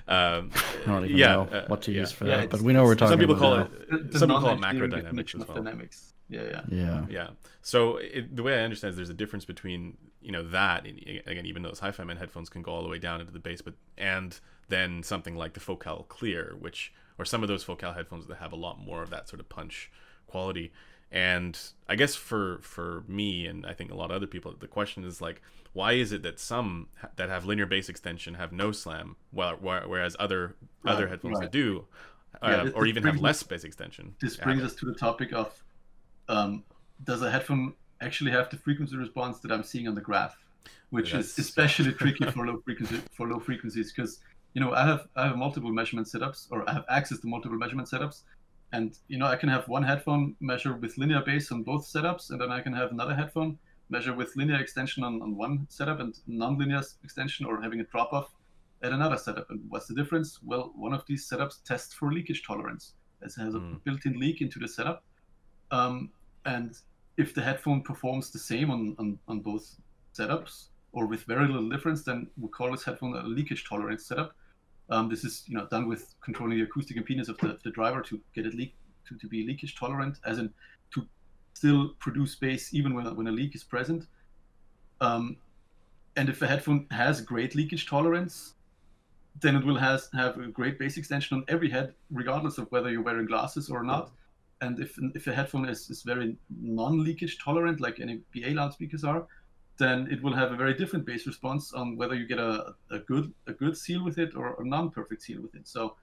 I don't even know what to use for that. But we know we're talking about. Some people call it macro dynamics as well. Dynamics. Yeah. So the way I understand is there's a difference between that, again, even though those Hi-Fi Man headphones can go all the way down into the bass, and then something like the Focal Clear, or some of those Focal headphones that have a lot more of that sort of punch quality. And I guess for me, and I think a lot of other people, the question is like, why is it that some that have linear bass extension have no slam, whereas other headphones that do, or even have less bass extension? This brings us to the topic of, does a headphone actually have the frequency response that I'm seeing on the graph, which is especially tricky for low frequencies, because I have multiple measurement setups, or I have access to multiple measurement setups, and I can have one headphone measure with linear bass on both setups, and then I can have another headphone measure with linear extension on one setup and non-linear extension, or having a drop off at another setup. And what's the difference? Well, one of these setups tests for leakage tolerance. It has a built-in leak into the setup. And if the headphone performs the same on both setups, or with very little difference, then we call this headphone a leakage tolerance setup. This is done with controlling the acoustic impedance of the driver to get it to be leakage tolerant, as in to still produce bass even when a leak is present. And if a headphone has great leakage tolerance, then it will have a great bass extension on every head, regardless of whether you're wearing glasses or not. And if a headphone is very non-leakage tolerant, like any BA loudspeakers are, then it will have a very different bass response on whether you get a good seal with it or a non-perfect seal with it. So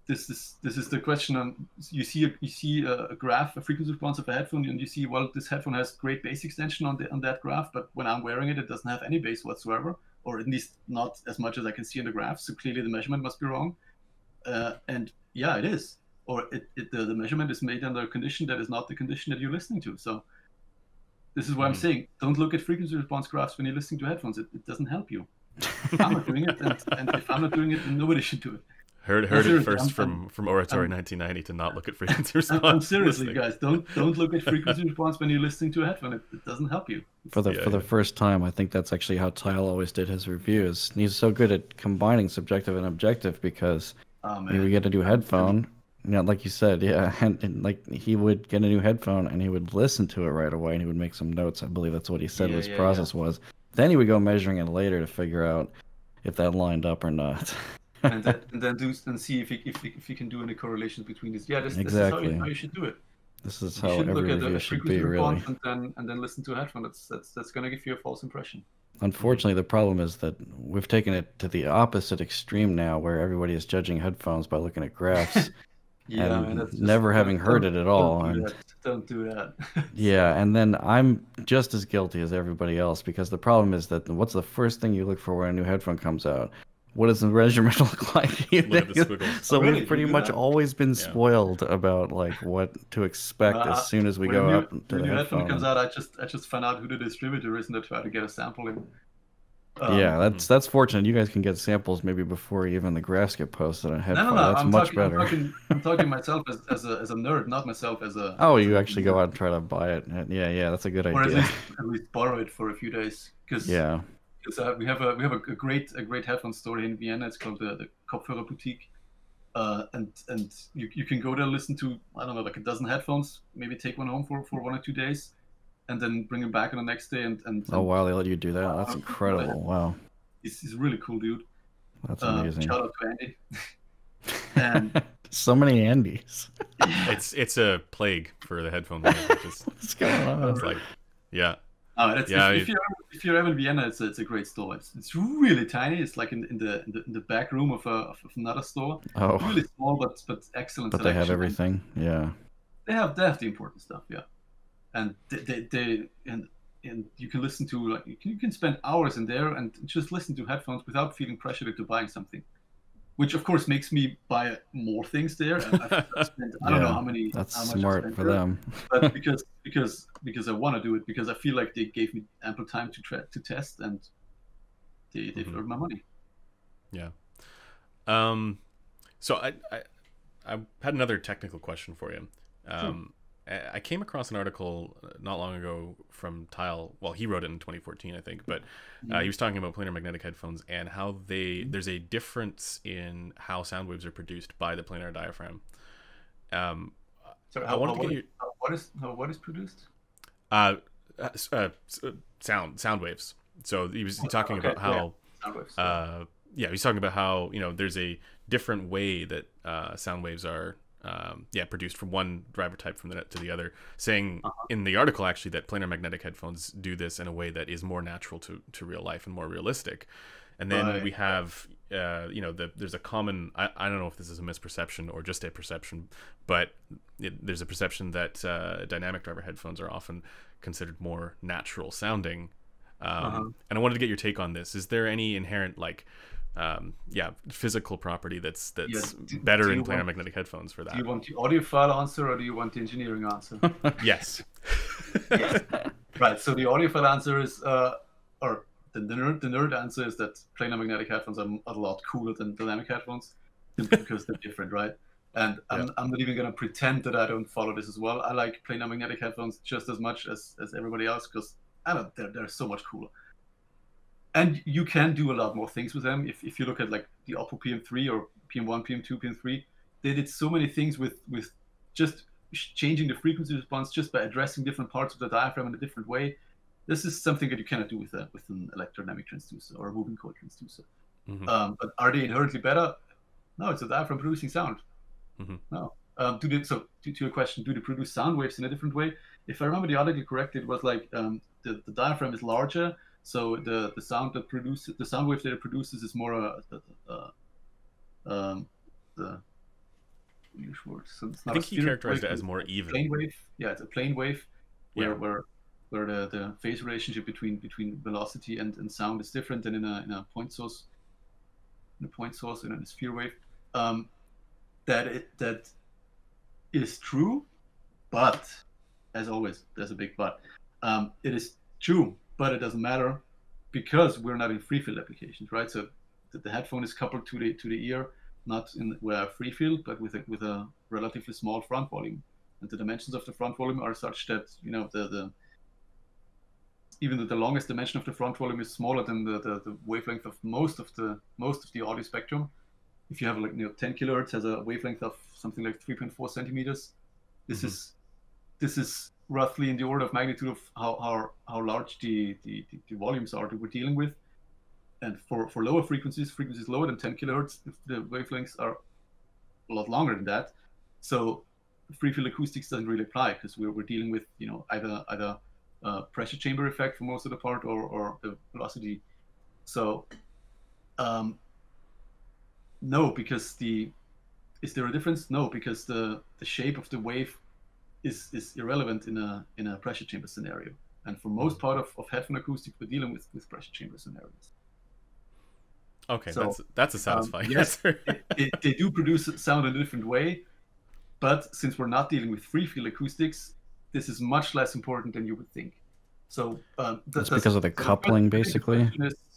this is the question. On you see a graph, a frequency response of a headphone, and you see, well, this headphone has great bass extension on that graph, but when I'm wearing it, it doesn't have any bass whatsoever, or at least not as much as I can see in the graph. So clearly the measurement must be wrong. And yeah, it is. Or the measurement is made under a condition that is not the condition that you're listening to. So this is what I'm saying. Don't look at frequency response graphs when you're listening to headphones. It doesn't help you. I'm not doing it, and if I'm not doing it, then nobody should do it. Heard it first from Oratory1990 to not look at frequency response. I'm seriously, guys, don't look at frequency response when you're listening to a headphone. It doesn't help you. For the first time, I think that's actually how Tile always did his reviews. He's so good at combining subjective and objective because we get a new headphone. Like you said, and like he would get a new headphone and he would listen to it right away and he would make some notes. I believe that's what he said his process was. Then he would go measuring it later to figure out if that lined up or not. and then see if he can do any correlations between these. Yeah, this is how you should do it. This is how every review should be, really. And then listen to a headphone. That's going to give you a false impression. Unfortunately, the problem is that we've taken it to the opposite extreme now, where everybody is judging headphones by looking at graphs. And never having heard it at all. Don't do that. Yeah, and then I'm just as guilty as everybody else, because the problem is that what's the first thing you look for when a new headphone comes out? What does the measurement look like? So we've pretty much always been spoiled about like what to expect as soon as we go up to the headphone. When the headphone comes out, I just find out who the distributor is and I try to get a sample in. Yeah, that's fortunate. You guys can get samples maybe before even the graphs get posted on Headphone. No, that's much better. I'm talking myself as a nerd, not myself as a. Oh, you actually go out and try to buy it. Yeah, that's a good idea. Or at least borrow it for a few days, because we have a great headphone store in Vienna. It's called the Kopfhörer Boutique, and you can go there, listen to, I don't know, like a dozen headphones, maybe take one home for 1 or 2 days. And then bring him back on the next day. And oh wow, they let you do that? That's incredible! Wow, he's really cool, dude. That's amazing. Shout out to Andy. And so many Andys. It's a plague for the headphone market. What's going on? It's like, yeah. If you're ever in Vienna, it's a great store. It's really tiny. It's like in the back room of another store. Oh, really small, but excellent. But selection. They have everything. Yeah. They have the important stuff. Yeah. And and you can listen to, like, you can spend hours in there and just listen to headphones without feeling pressured into buying something, which of course makes me buy more things there. And I've spent, I don't know how much. That's smart for them. But because I want to do it, because I feel like they gave me ample time to test, and they've earned my money. Yeah. So I had another technical question for you. Sure. I came across an article not long ago from Tile. Well, he wrote it in 2014, I think, but he was talking about planar magnetic headphones and how there's a difference in how sound waves are produced by the planar diaphragm. So what is produced? Sound waves. So he was talking about how sound waves. he's talking about how there's a different way that sound waves are produced from one driver type to the other, saying in the article actually that planar magnetic headphones do this in a way that is more natural to real life and more realistic. And then we have there's a common, I don't know if this is a misperception or just a perception, but there's a perception that dynamic driver headphones are often considered more natural sounding. And I wanted to get your take on this. Is there any inherent physical property that's better in planar magnetic headphones for that? Do you want the audiophile answer or do you want the engineering answer? Yes. Yes. Right. So the audiophile answer is, or the nerd answer is that planar magnetic headphones are a lot cooler than dynamic headphones because they're different, right? And I'm not even going to pretend that I don't follow this as well. I like planar magnetic headphones just as much as everybody else because they're so much cooler. and you can do a lot more things with them. If you look at like the Oppo PM3 or PM1, PM2, PM3, they did so many things with just changing the frequency response just by addressing different parts of the diaphragm in a different way. This is something that you cannot do with an electrodynamic transducer or a moving coil transducer. But are they inherently better? No, it's a diaphragm producing sound. No. To your question, do they produce sound waves in a different way? If I remember the article correctly, it was like the diaphragm is larger, so the sound wave that it produces is more the English word. So it's not I think he characterized it as more even. Plane wave. Yeah, it's a plane wave where the phase relationship between velocity and sound is different than in a point source. In a point source and in a sphere wave. That is true, but as always, there's a big but. It is true, but it doesn't matter because we're not in free field applications, right? So the headphone is coupled to the ear, not in where free field, but with a relatively small front volume, and the dimensions of the front volume are such that even though the longest dimension of the front volume is smaller than the wavelength of most of the audio spectrum. If you have 10 kilohertz has a wavelength of something like 3.4 centimeters, this is roughly in the order of magnitude of how large the volumes are that we're dealing with. And for lower frequencies lower than 10 kilohertz, the wavelengths are a lot longer than that. So free field acoustics doesn't really apply because we're dealing with either pressure chamber effect for most of the part or the velocity. So no, because is there a difference? No, because the shape of the wave is irrelevant in a pressure chamber scenario. And for most part of headphone acoustics, we're dealing with pressure chamber scenarios. Okay, so, that's a satisfying yes, answer. they do produce sound in a different way, but since we're not dealing with free field acoustics, this is much less important than you would think. So that's because of the coupling, basically.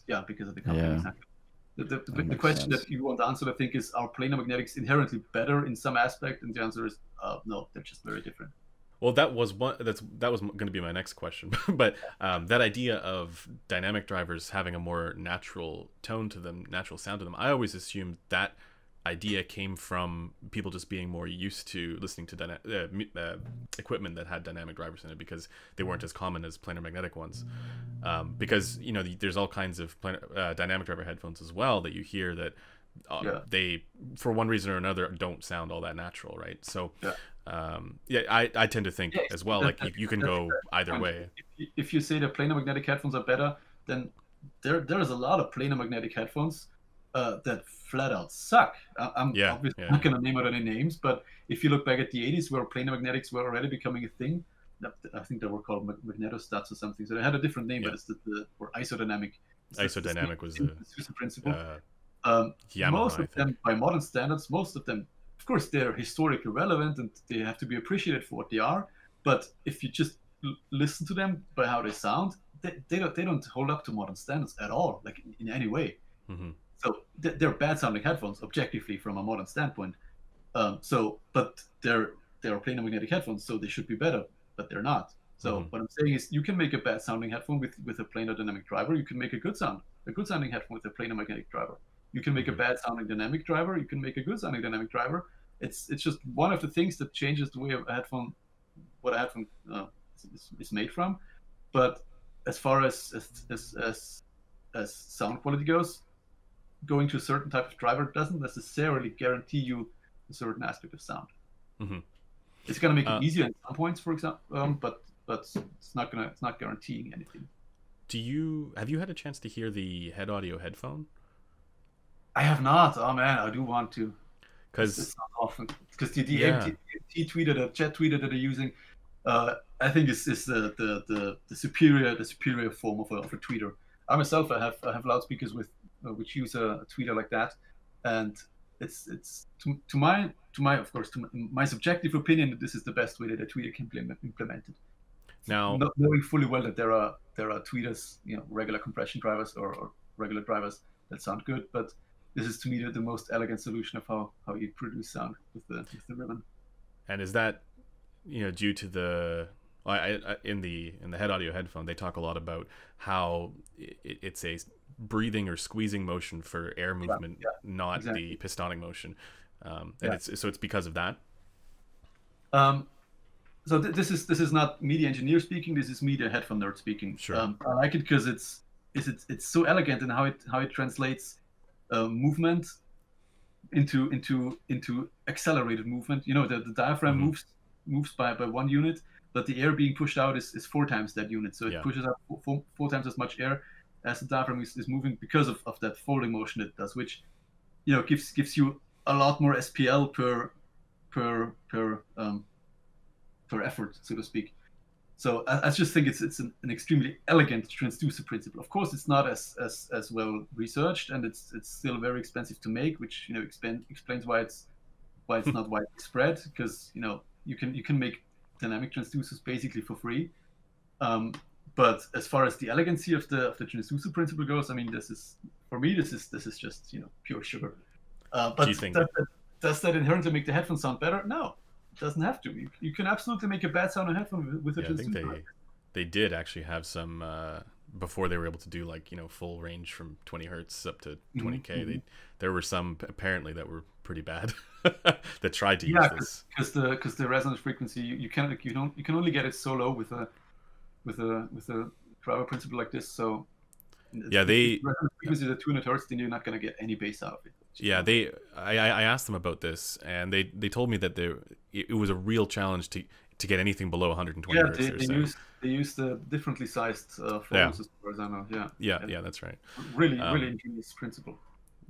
Yeah, because of the coupling. Yeah. Exactly. The question that you want to answer, I think, is: are planar magnetics inherently better in some aspect? And the answer is no. They're just very different. Well, that was going to be my next question. But that idea of dynamic drivers having a more natural tone to them, natural sound to them, I always assumed that idea came from people just being more used to listening to equipment that had dynamic drivers in it because they weren't as common as planar magnetic ones. Because there's all kinds of dynamic driver headphones as well that you hear that they, for one reason or another, don't sound all that natural, right? So I tend to think as well, like you can go either way. If you say the planar magnetic headphones are better, then there's a lot of planar magnetic headphones that flat out suck. I'm obviously not going to name out any names, but if you look back at the 80s where planar magnetics were already becoming a thing, I think they were called magnetostats or something. So they had a different name, but it's or isodynamic. Isodynamic was the principle. Yamaha, most of them, by modern standards, of course, they're historically relevant and they have to be appreciated for what they are. But if you just listen to them by how they sound, they don't hold up to modern standards at all, like in any way. Mm-hmm. So they're bad sounding headphones objectively from a modern standpoint. But they're planar magnetic headphones, so they should be better, but they're not. So what I'm saying is, you can make a bad sounding headphone with a planar dynamic driver. You can make a good sounding headphone with a planar magnetic driver. You can make a bad sounding dynamic driver. You can make a good sounding dynamic driver. It's just one of the things that changes the way what a headphone is made from. But as far as sound quality goes, going to a certain type of driver doesn't necessarily guarantee you a certain aspect of sound. Mm-hmm. It's going to make it easier at some points, for example, but it's not guaranteeing anything. Have you had a chance to hear the Head Audio headphone? I have not. Oh man, I do want to. Because the AT tweeter, the jet tweeter that they're using, I think is the superior form of a tweeter. I myself I have loudspeakers which use a tweeter like that, and it's to my subjective opinion, this is the best way that a tweeter can be implemented. Now, not knowing fully well that there are tweeters, regular compression drivers or regular drivers that sound good, but this is to me the most elegant solution of how you produce sound with the ribbon. And is that due to the in the Head Audio headphone, they talk a lot about how it's a breathing or squeezing motion for air movement, not exactly. the pistonic motion. And Yeah. it's because of that. So this is not media engineer speaking. This is media headphone nerd speaking. Sure. I like it because it's so elegant in how it translates movement into accelerated movement. You know, the diaphragm moves by 1 unit, but the air being pushed out is 4 times that unit. So it pushes out four times as much air as the diaphragm is moving because of that folding motion it does, which, you know, gives you a lot more SPL per effort, so to speak. So I just think it's an extremely elegant transducer principle. Of course, it's not as well researched, and it's still very expensive to make, which, you know, explains why it's not widespread, because, you know, you can make dynamic transducers basically for free. But as far as the elegancy of the transducer principle goes, I mean, this is just, you know, pure sugar. But Do you think does that inherently make the headphone sound better? No, it doesn't have to. You can absolutely make a bad sounding headphone with a transducer. I think they did actually have some before they were able to do, like, you know, full range from 20 hertz up to 20K. There were some apparently that were pretty bad that tried to use this. because the resonance frequency you can only get it so low with a driver principle like this. So resonance frequency is at 200 hertz, then you're not going to get any bass out of it. Yeah, I asked them about this, and they told me that it was a real challenge to get anything below 120 hertz. They use the differently sized phones, as far as I know. Yeah, that's right. Really ingenious principle.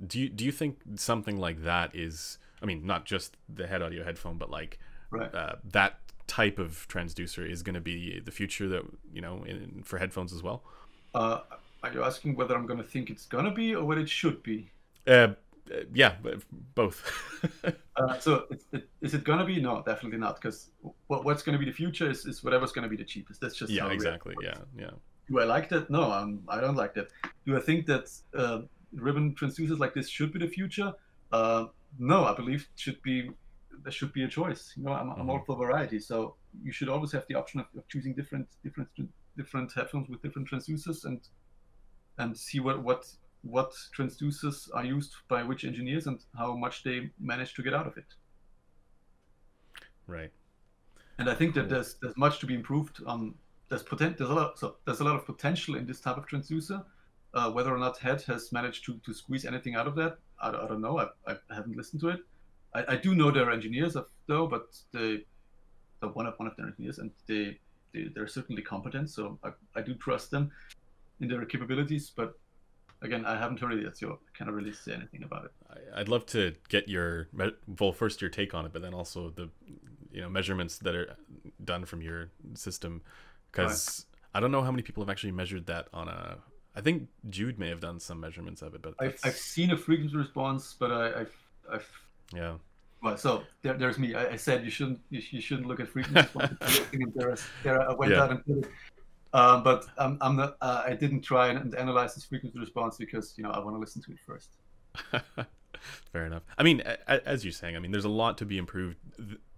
Do you think something like that is, I mean, not just the head audio headphone, but like that type of transducer is going to be the future, that, you know, for headphones as well? Are you asking whether I'm going to think it's going to be or what it should be? Yeah, both. So is it going to be? No, definitely not, because what's going to be the future is whatever's going to be the cheapest. That's just exactly. Yeah. Do I like that? No, I don't like that. Do I think that ribbon transducers like this should be the future? No, I believe there should be a choice. You know, I'm all for variety, so you should always have the option of choosing different headphones with different transducers, and see what transducers are used by which engineers and how much they manage to get out of it. Right. And I think that there's much to be improved. There's a lot of potential in this type of transducer. Whether or not Head has managed to squeeze anything out of that, I don't know. I haven't listened to it. I do know their engineers though, but they're one of their engineers, and they're certainly competent. So I do trust them in their capabilities, but again, I haven't heard it yet, so I can't really say anything about it. I'd love to get your take on it, but then also the, you know, measurements that are done from your system, because I don't know how many people have actually measured that on a. I think Jude may have done some measurements of it, but I've seen a frequency response, but I've yeah. Well, so there's me. I said you shouldn't look at frequency response. I went out and did it. But I'm not. I didn't try and analyze this frequency response because, you know, I want to listen to it first. Fair enough. I mean, as you're saying, I mean, there's a lot to be improved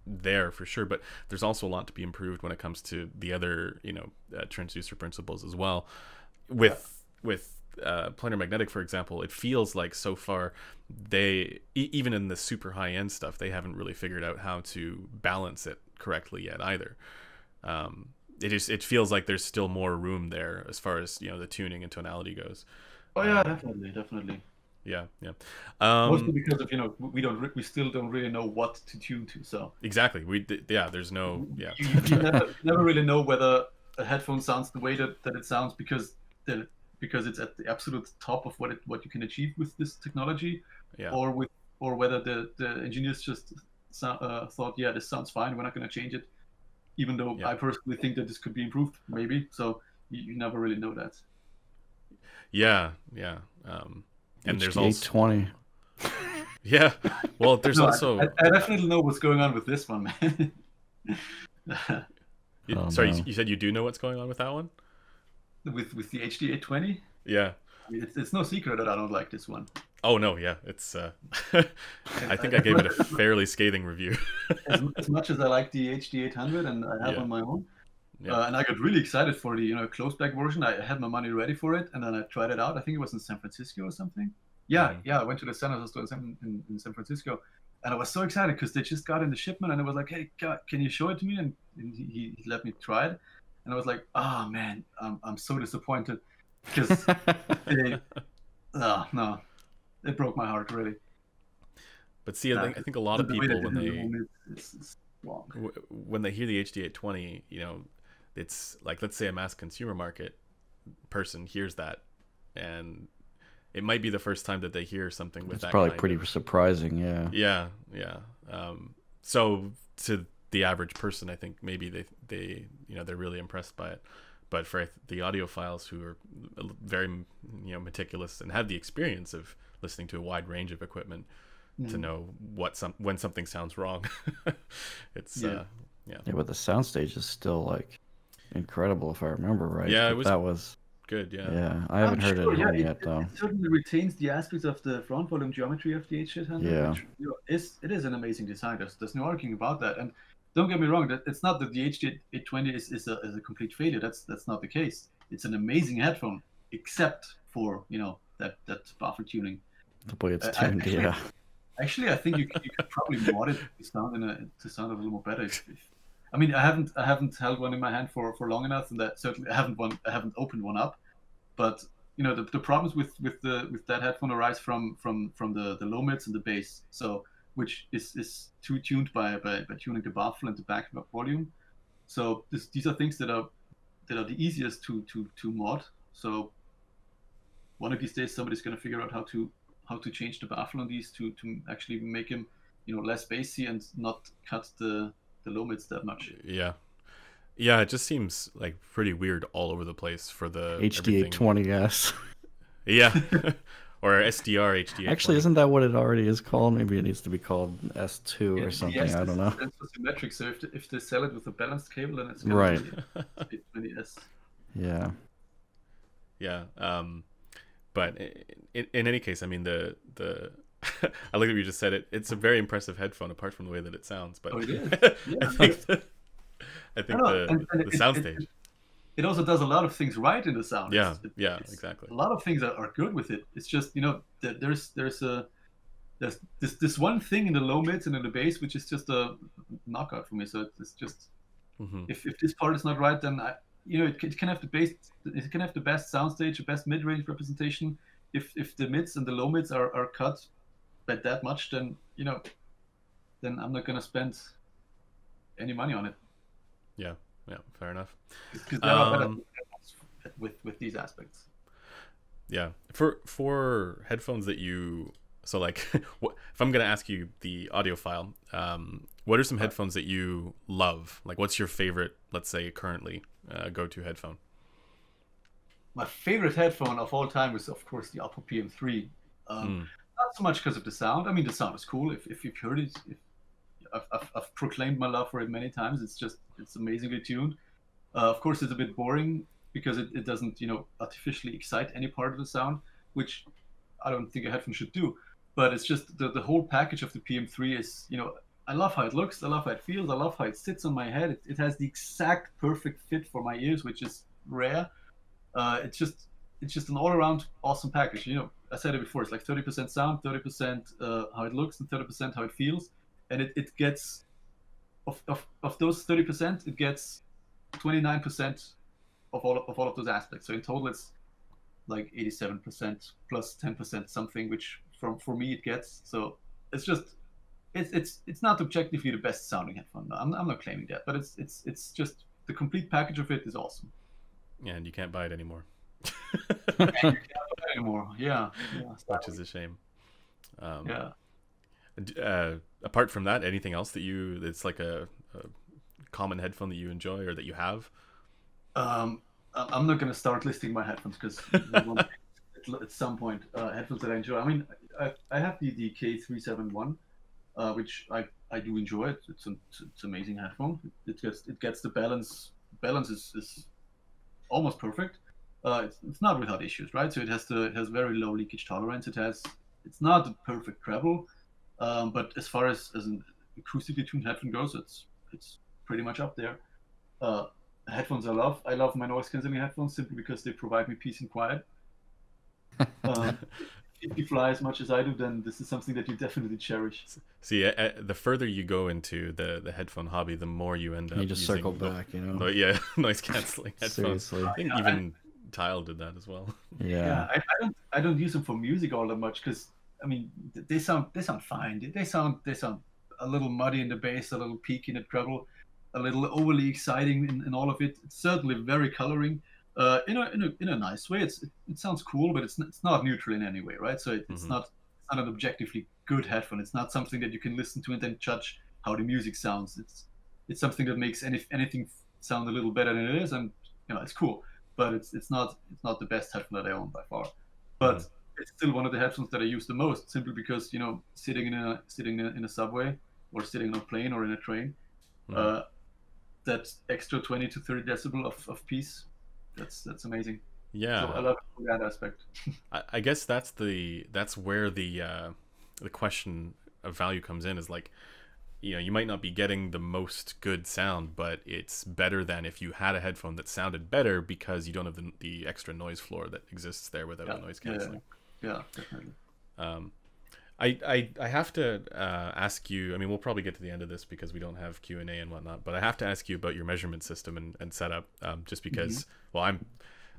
there for sure, but there's also a lot to be improved when it comes to the other, you know, transducer principles as well. With planar magnetic, for example, it feels like so far they, even in the super high end stuff, they haven't really figured out how to balance it correctly yet either. It feels like there's still more room there as far as, you know, the tuning and tonality goes. Oh yeah, definitely. Yeah. Mostly because of, you know, we still don't really know what to tune to. So exactly, there's no You never really know whether a headphone sounds the way that it sounds because it's at the absolute top of what you can achieve with this technology, or whether the engineers just thought, yeah, this sounds fine, we're not going to change it. Even though I personally think that this could be improved, maybe. So you never really know that. Yeah. And there's also 20. Yeah. Well, there's also. I definitely know what's going on with this one, man. Sorry, you said you do know what's going on with that one? With the HD820? Yeah. It's no secret that I don't like this one. Oh no, yeah, it's. I think I gave it a fairly scathing review. as much as I like the HD800 and I have on my own, Yeah. And I got really excited for the closed back version. I had my money ready for it, and then I tried it out. I think it was in San Francisco or something. Yeah, I went to the San Jose store in San Francisco, and I was so excited because they just got in the shipment, and I was like, "Hey, God, can you show it to me?" And he let me try it, and I was like, "Oh man, I'm so disappointed because no, it broke my heart really." But see, I think a lot of people wrong. When they hear the HD820, it's like, let's say a mass consumer market person hears that, and it might be the first time that they hear something with it's that. Probably pretty surprising, yeah. So to the average person, I think maybe they're really impressed by it. But for the audiophiles who are very meticulous and have the experience of listening to a wide range of equipment, to know when something sounds wrong, it's but the soundstage is still like incredible if I remember right. Yeah, that was good. Yeah, I haven't heard it at home yet though. It certainly retains the aspects of the front volume geometry of the H800. Yeah, which, it is an amazing design. There's no arguing about that. And don't get me wrong, that it's not that the HD820 is a complete failure. That's not the case. It's an amazing headphone, except for that baffle tuning. The way it's tuned, yeah. Actually, I think you could probably mod it to sound a little more better. I mean, I haven't held one in my hand for long enough, and that certainly I haven't opened one up. But the problems with that headphone arise from the low mids and the bass. So which is too tuned by tuning the baffle and the back volume. So these are things that are the easiest to mod. So one of these days somebody's going to figure out how to change the baffle on these to actually make him less bassy and not cut the low mids that much. Yeah, it just seems like pretty weird all over the place for the HD820S. Yeah. Or SDR HD820. Actually, isn't that what it already is called? Maybe it needs to be called S2 or something. I don't know. It's symmetric, so if they sell it with a balanced cable, then it's right. S820S. Yeah. Yeah. But in any case, I mean the I like that you just said it. It's a very impressive headphone, apart from the way that it sounds. But it is. Yeah. I think the soundstage. It also does a lot of things right in the sound. Yeah, exactly. A lot of things are good with it. It's just there's this one thing in the low mids and in the bass which is just a knockout for me. So it's just if this part is not right, then it can have the bass. It can have the best soundstage, the best mid-range representation. If the mids and the low mids are cut by that much, then then I'm not gonna spend any money on it. Yeah, fair enough. Because there are better with these aspects. Yeah, for headphones that so like, if I'm gonna ask you the audiophile, what are some headphones that you love? Like, what's your favorite, let's say currently, go-to headphone? My favorite headphone of all time is, of course, the Apple PM3. Not so much because of the sound. I mean, the sound is cool. If you've heard it, I've proclaimed my love for it many times. It's amazingly tuned. Of course, it's a bit boring because it doesn't artificially excite any part of the sound, which I don't think a headphone should do. But it's just the whole package of the PM3 is I love how it looks. I love how it feels. I love how it sits on my head. It has the exact perfect fit for my ears, which is rare. It's just an all-around awesome package. I said it before. It's like 30% sound, 30% how it looks, and 30% how it feels. And it gets of those 30%, it gets 29% of all of those aspects. So in total, it's like 87% plus 10% something, which for me it gets. So it's just it's not objectively the best sounding headphone. I'm not claiming that, but it's just the complete package of it is awesome. Yeah, and you can't buy it anymore. You can't buy it anymore. Yeah. Which is a shame. Yeah. Apart from that, anything else it's like a common headphone that you enjoy or that you have? I'm not going to start listing my headphones because at some point headphones that I enjoy. I mean, I have the K371, which I do enjoy. It's an amazing headphone. It gets the balance. Balance is almost perfect. It's not without issues, right? So it has very low leakage tolerance. It's not a perfect treble, but as far as an acoustically tuned headphone goes, it's pretty much up there. headphones I love my noise cancelling headphones simply because they provide me peace and quiet. If you fly as much as I do, then this is something that you definitely cherish. See, the further you go into the headphone hobby, the more you end up You just using circle back, you know. yeah, noise canceling headphones. Seriously. I think even Tile did that as well. Yeah. I don't use them for music all that much because I mean they sound fine. They sound a little muddy in the bass, a little peaky in the treble, a little overly exciting in all of it. It's certainly very coloring. In a nice way. It sounds cool, but it's not neutral in any way, right? So it's not an objectively good headphone. It's not something that you can listen to and then judge how the music sounds. It's something that makes anything sound a little better than it is, and it's cool. But it's not the best headphone that I own by far. But it's still one of the headphones that I use the most, simply because sitting in a subway or sitting on a plane or in a train, that extra 20 to 30 decibel of peace. That's amazing. Yeah, so I love that aspect. I guess that's where the question of value comes in. Is like, you might not be getting the most good sound, but it's better than if you had a headphone that sounded better because you don't have the extra noise floor that exists there without the noise canceling. Yeah, definitely. I have to ask you, I mean, we'll probably get to the end of this because we don't have Q&A and whatnot, but I have to ask you about your measurement system and setup, just because, well,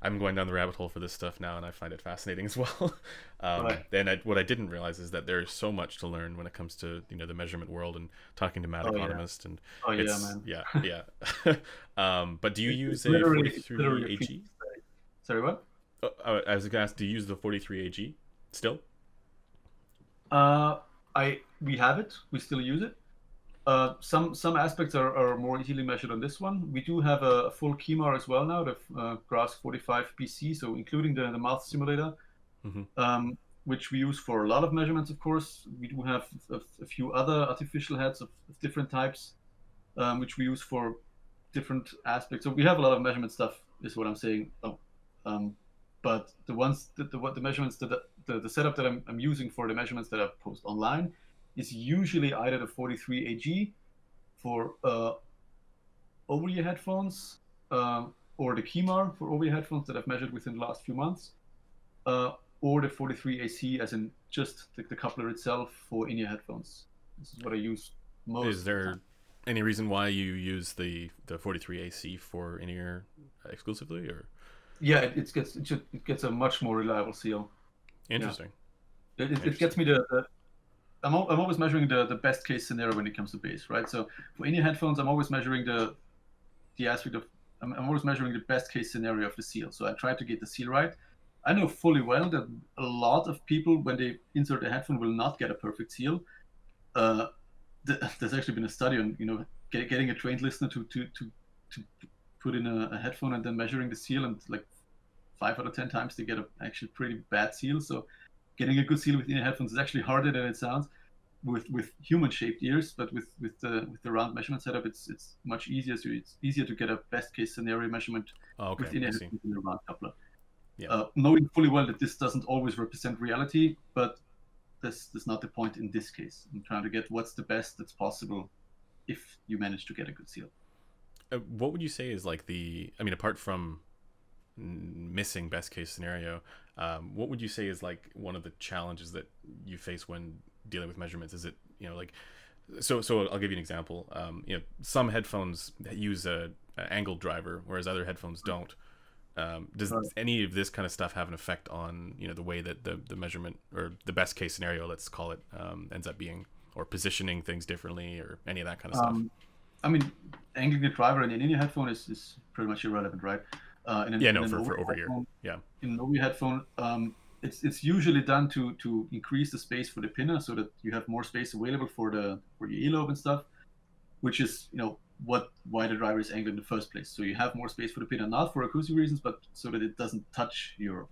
I'm going down the rabbit hole for this stuff now, and I find it fascinating as well. And what I didn't realize is that there's so much to learn when it comes to the measurement world and talking to mad economists. And but do you use a 43 AG? Sorry, what? I was gonna ask, do you use the 43 AG still? We have it. We still use it. Some aspects are more easily measured on this one. We do have a full KEMAR as well now, the GRAS 45 BC, so including the mouth simulator, which we use for a lot of measurements, of course. We do have a few other artificial heads of different types, which we use for different aspects. So we have a lot of measurement stuff, is what I'm saying. But the ones the measurements that the setup that I'm using for the measurements that I post online is usually either the 43 AG for over-ear headphones, or the KEMAR for over-ear headphones that I've measured within the last few months, or the 43 AC as in just the coupler itself for in-ear headphones. This is what I use most. Is there any reason why you use the 43 AC for in-ear exclusively, or? Yeah, it gets a much more reliable seal. Interesting. Yeah. It gets me I'm always measuring the best case scenario when it comes to bass, right? So for in-ear headphones, I'm always measuring the aspect of I'm always measuring the best case scenario of the seal. So I try to get the seal right. I know fully well that a lot of people, when they insert a headphone, will not get a perfect seal. There's actually been a study on getting a trained listener to put in a headphone and then measuring the seal, and like 5 out of 10 times they get a actually pretty bad seal. So getting a good seal with in-ear headphones is actually harder than it sounds with human-shaped ears, but with the round measurement setup, it's much easier. So it's easier to get a best-case scenario measurement with in-ear headphones in a round coupler. Yeah. Knowing fully well that this doesn't always represent reality, but that's not the point in this case. I'm trying to get what's the best that's possible if you manage to get a good seal. What would you say is like apart from missing best case scenario, what would you say is like one of the challenges that you face when dealing with measurements? Is it so I'll give you an example. Some headphones use a angled driver, whereas other headphones don't. Does any of this kind of stuff have an effect on the way that the measurement, or the best case scenario, let's call it, ends up being, or positioning things differently, or any of that kind of stuff? I mean, angling the driver in an in-ear headphone is pretty much irrelevant, right? For over-ear. Yeah. In an over-ear headphone, it's usually done to increase the space for the pinna, so that you have more space available for your earlobe and stuff, which is why the driver is angled in the first place. So you have more space for the pinna, not for acoustic reasons, but so that it doesn't touch your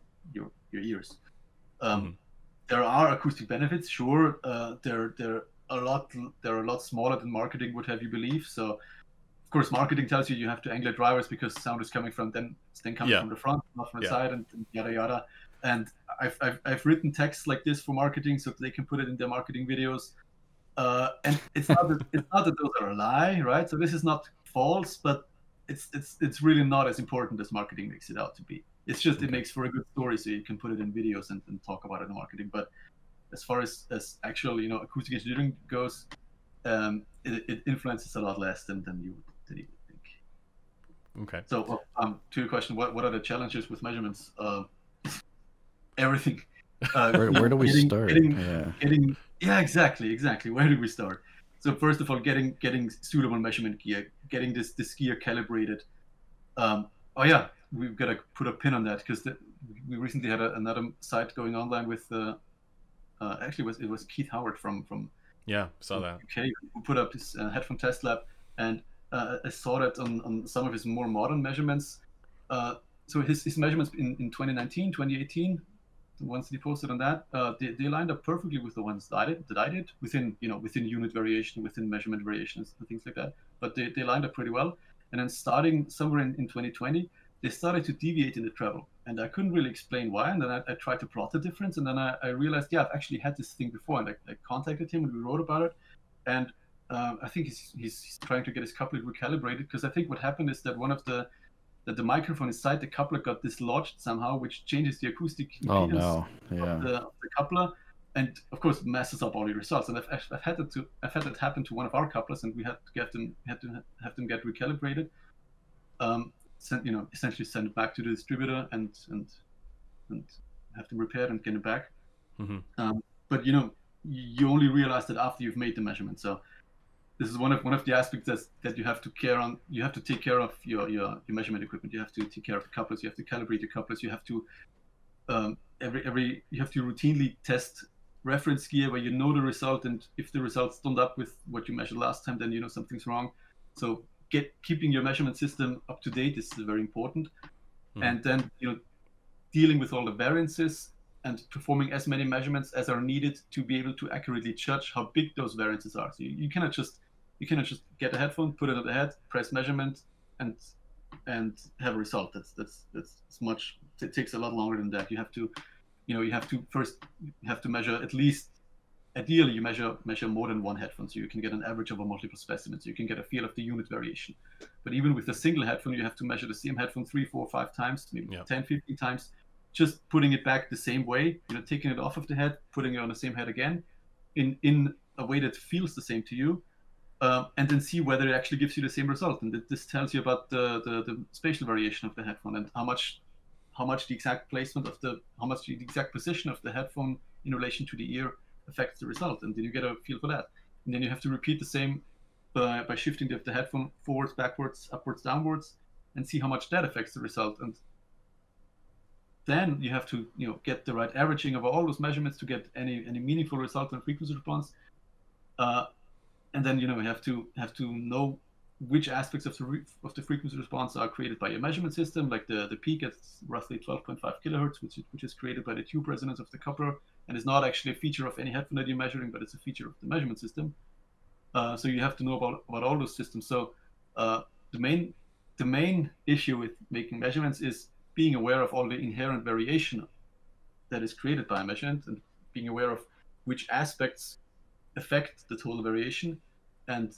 ears. There are acoustic benefits, sure. They're a lot smaller than marketing would have you believe. So of course marketing tells you have to angle drivers because sound is coming from from the front, not from the side, and yada yada. And I've written texts like this for marketing so that they can put it in their marketing videos. And it's not that those are a lie, right? So this is not false, but it's really not as important as marketing makes it out to be. It's just it makes for a good story, so you can put it in videos and talk about it in marketing. But as far as actual acoustic engineering goes, it influences a lot less than you would think. Okay. So to your question, what are the challenges with measurements? Everything. Where do we start? Yeah, exactly. Where do we start? So first of all, getting suitable measurement gear, getting this gear calibrated. We've got to put a pin on that because we recently had another site going online with actually it was Keith Howard from saw that UK who put up this headphone test lab, and I saw that on some of his more modern measurements. So his measurements in 2019, 2018. The ones that he posted on that, they lined up perfectly with the ones that I did within unit variation, within measurement variations and things like that. But they lined up pretty well. And then starting somewhere in 2020, they started to deviate in the treble, and I couldn't really explain why. And then I tried to plot the difference, and then I realized, I've actually had this thing before, and I contacted him and we wrote about it. And I think he's trying to get his coupler recalibrated, because I think what happened is that the microphone inside the coupler got dislodged somehow, which changes the acoustic impedance of the coupler, and of course messes up all your results. And I've had that happen to one of our couplers, and we had to have them get recalibrated. Essentially send it back to the distributor and have them repaired and get it back. Mm-hmm. But you only realize that after you've made the measurement. So this is one of the aspects that you have to care on. You have to take care of your measurement equipment. You have to take care of the couplers. You have to calibrate the couplers. You have to you have to routinely test reference gear where you know the result, and if the results don't up with what you measured last time, then something's wrong. So keeping your measurement system up to date is very important. And then dealing with all the variances and performing as many measurements as are needed to be able to accurately judge how big those variances are. So you cannot just get a headphone, put it on the head, press measurement, and have a result. That's much. It takes a lot longer than that. You have to first measure at least. Ideally, you measure more than one headphone, so you can get an average over multiple specimens. So you can get a feel of the unit variation. But even with a single headphone, you have to measure the same headphone 3, 4, 5 times, maybe 10, 15 times. Just putting it back the same way, taking it off of the head, putting it on the same head again, in a way that feels the same to you, and then see whether it actually gives you the same result. And this tells you about the spatial variation of the headphone and how much the exact placement of the exact position of the headphone in relation to the ear affects the result. And then you get a feel for that. And then you have to repeat the same by shifting the headphone forwards, backwards, upwards, downwards, and see how much that affects the result. And then you have to get the right averaging of all those measurements to get any meaningful result on frequency response. And then you have to know which aspects of the frequency response are created by your measurement system, like the peak at roughly 12.5 kilohertz, which is created by the tube resonance of the coupler, and is not actually a feature of any headphone that you're measuring, but it's a feature of the measurement system. So you have to know about all those systems. So the main issue with making measurements is being aware of all the inherent variation that is created by a measurement, and being aware of which aspects affect the total variation, and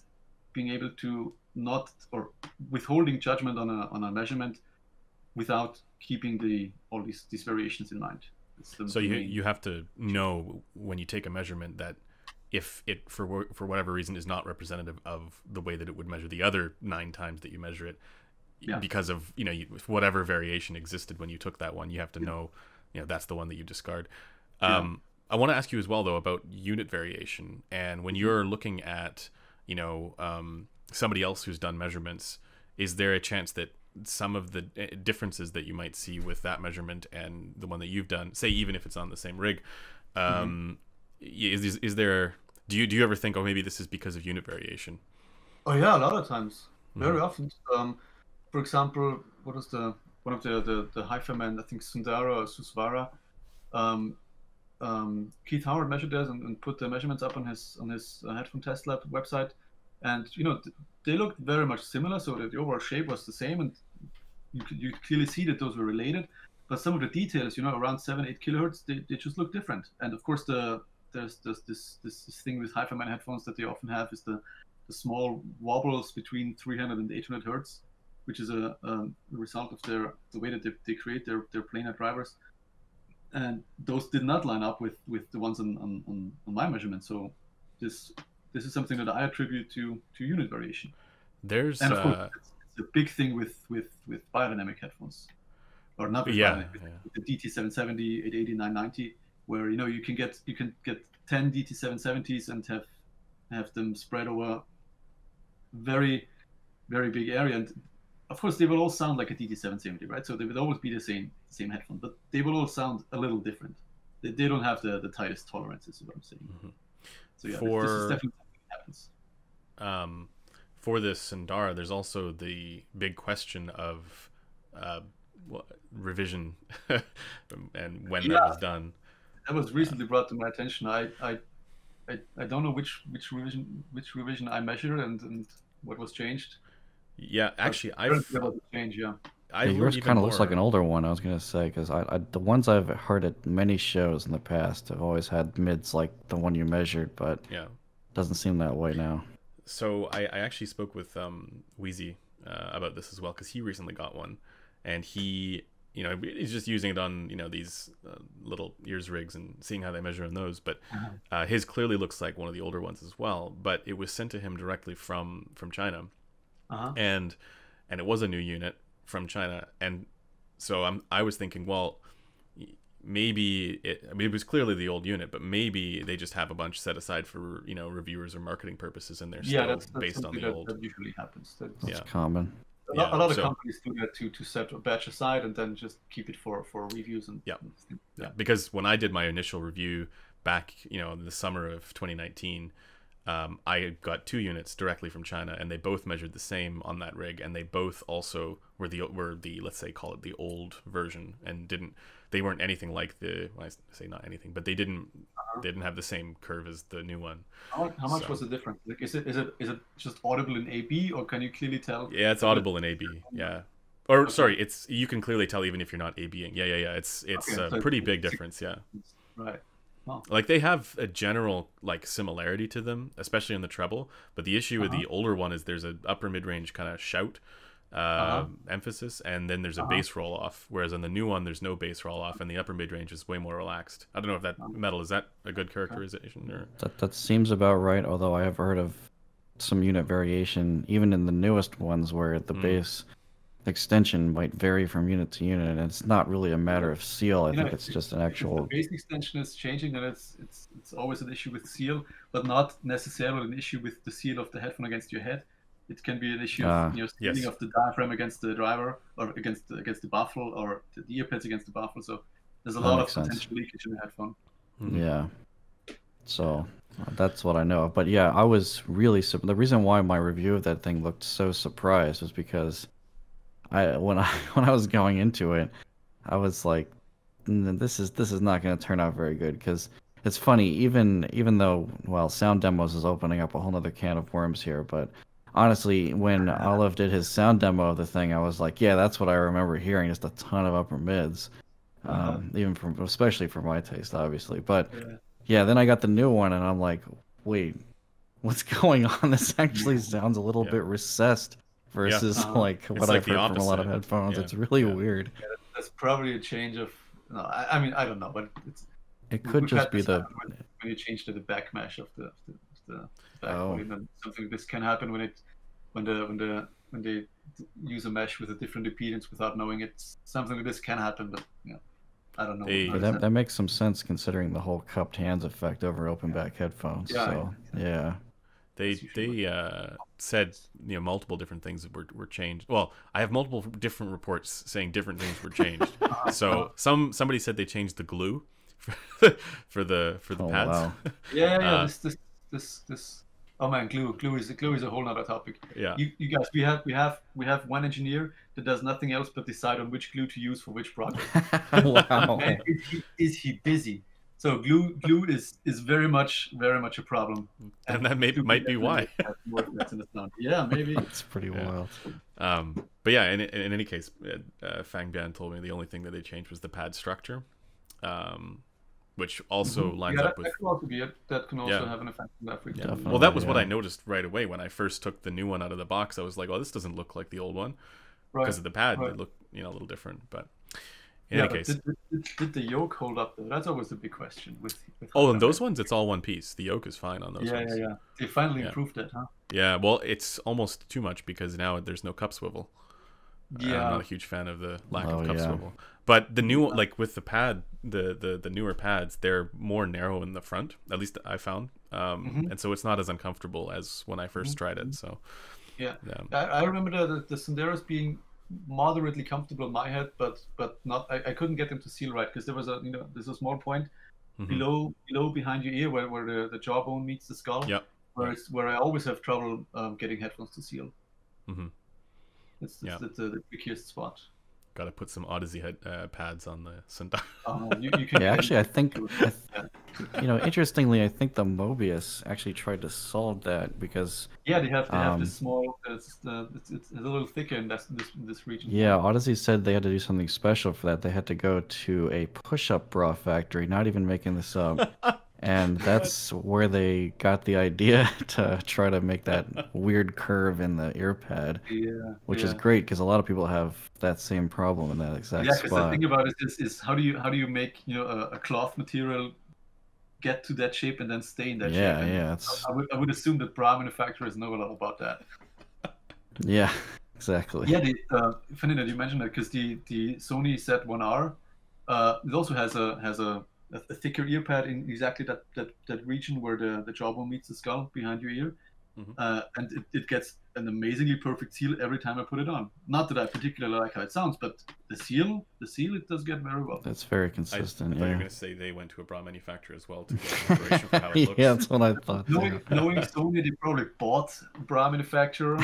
being able to not, or withholding judgment on a measurement without keeping all these variations in mind. So you have to know when you take a measurement that if it for whatever reason is not representative of the way that it would measure the other 9 times that you measure it, because of whatever variation existed when you took that one, you have to know that's the one that you discard. I want to ask you as well though about unit variation, and when you're looking at somebody else who's done measurements, is there a chance that some of the differences that you might see with that measurement and the one that you've done, say even if it's on the same rig, is there, do you ever think, maybe this is because of unit variation? Oh yeah, a lot of times, very often. For example, what was one of the hi-fi men, I think Sundara or Susvara, Keith Howard measured this and put the measurements up on his Headphone Test Lab website, and they looked very much similar, so that the overall shape was the same, and you could clearly see that those were related. But some of the details, around 7-8 kilohertz, they just look different. And of course, there's this thing with hi-fi man headphones that they often have is the small wobbles between 300 and 800 hertz. which is a result of the way that they create their planar drivers, and those did not line up with the ones on my measurement. So this is something that I attribute to unit variation. There's and of course, it's a big thing with biodynamic headphones, or not with biodynamic, with the DT770, 880, 990, where you can get 10 DT770s and have them spread over very, very big area. And of course, they will all sound like a DT770, right? So they would always be the same headphone, but they will all sound a little different. They don't have the tightest tolerances, is what I'm saying. Mm-hmm. So yeah, this is definitely something that happens. For this Sundara, there's also the big question of revision and when that was done. That was recently brought to my attention. I don't know which revision I measured and what was changed. Yeah, actually, yours kind of looks like an older one. I was gonna say, because the ones I've heard at many shows in the past have always had mids like the one you measured, but yeah, doesn't seem that way now. So I actually spoke with Wheezy about this as well, because he recently got one, and he's just using it on these little ears rigs and seeing how they measure on those. But his clearly looks like one of the older ones as well. But it was sent to him directly from China, and it was a new unit from China, and so I was thinking, well, maybe it was clearly the old unit, but maybe they just have a bunch set aside for reviewers or marketing purposes, and they're still that's based on the old. That usually happens. That's common. A lot of companies do that to set a batch aside and then just keep it for reviews and yeah. Because when I did my initial review back in the summer of 2019, I got 2 units directly from China, and they both measured the same on that rig, and they both also were the let's say, call it the old version, and they weren't anything like I say not anything, but they didn't have the same curve as the new one. How much was the difference? Like, is it just audible in AB, or can you clearly tell? Yeah, it's audible in AB. Yeah, or sorry, you can clearly tell even if you're not ABing. Yeah. It's a pretty big difference. Yeah. Right. Oh. Like, they have a general similarity to them, especially in the treble, but the issue with the older one is there's an upper mid-range kind of shout emphasis, and then there's a bass roll off, whereas on the new one there's no bass roll off, and the upper mid-range is way more relaxed. I don't know if that metal, is that a good characterization? Or that seems about right, although I have heard of some unit variation even in the newest ones where the bass extension might vary from unit to unit, and it's not really a matter of seal. I think it's just an actual. If the base extension is changing, then it's always an issue with seal, but not necessarily an issue with the seal of the headphone against your head. It can be an issue of sealing of the diaphragm against the driver, or against the baffle, or the ear pads against the baffle. So there's a lot of potential leakage in the headphone. Yeah. So that's what I know. But yeah, I was really the reason why my review of that thing looked so surprised was because when I was going into it, I was like, this is not going to turn out very good, because it's funny, even though, well, Sound Demos is opening up a whole other can of worms here, but honestly, when Olive did his sound demo of the thing, I was like, yeah, that's what I remember hearing, just a ton of upper mids, especially for my taste, obviously. But yeah, then I got the new one, and I'm like, wait, what's going on? This actually sounds a little bit recessed versus what I've heard from a lot of headphones. It's really weird. Yeah, that's probably a change of. No, I mean, I don't know, but it could just be when you change to the back mesh of the back volume, and something like this can happen when they use a mesh with a different impedance without knowing it. Something like this can happen, but I don't know. That makes some sense considering the whole cupped hands effect over open back headphones. They said multiple different things that were changed. Well, I have multiple different reports saying different things were changed. So somebody said they changed the glue for the pads. Wow. Yeah. This. Oh man, glue is a whole nother topic. Yeah. You guys, we have one engineer that does nothing else but decide on which glue to use for which project. Wow. And is he busy? So glue is very much a problem. And that might be why. Yeah, maybe. It's pretty wild. But yeah, in any case, Fang Bian told me the only thing that they changed was the pad structure, which also lines up with. That can also have an effect on that frequency. Well, that was what I noticed right away when I first took the new one out of the box. I was like, "Oh, this doesn't look like the old one," because of the pad, right. they look a little different. But in Yeah, any but case, did the yoke hold up though? That's always a big question with oh, and hardware. those ones, it's all one piece. The yoke is fine on those Yeah, ones. yeah, yeah. They finally Yeah. improved that, huh? Yeah, well, it's almost too much because now there's no cup swivel. I'm not Yeah. a huge fan of the lack Oh of cup yeah. swivel. But the new, Yeah. like with the pad, the newer pads, they're more narrow in the front. At least I found, Mhm. and so it's not as uncomfortable as when I first Mhm. tried it. So Yeah. yeah, I remember the Senderos being moderately comfortable in my head, but not. I couldn't get them to seal right because there was there's a small point hmm below behind your ear where the jawbone meets the skull, yep, where yep, it's where I always have trouble getting headphones to seal. hmm It's yeah. the trickiest spot. Got to put some Odyssey head pads on the Sundar. You can Yeah, get actually, I think, yeah. interestingly, I think the Mobius actually tried to solve that because, Yeah, they have this um, small. It's a little thicker in this region. yeah, Odyssey said they had to do something special for that. They had to go to a push-up bra factory, not even making this up. And that's where they got the idea to try to make that weird curve in the ear pad, Yeah, which is yeah, great because a lot of people have that same problem in that exact yeah. Because the spot. thing about it is how do you make a cloth material get to that shape and then stay in that shape? Yeah, And yeah, it's I would assume that bra manufacturers know a lot about that. yeah, exactly. Yeah, funny that you mentioned that because the Sony Z1R, it also has a thicker ear pad in exactly that region where the jawbone meets the skull behind your ear, hmm and it gets an amazingly perfect seal every time I put it on. Not that I particularly like how it sounds, but the seal it does get very well. That's very I consistent. thought you were Yeah. gonna say they went to a bra manufacturer as well to get inspiration for how it Yeah, looks. that's what I thought too. Knowing Sony, they probably bought a bra manufacturer.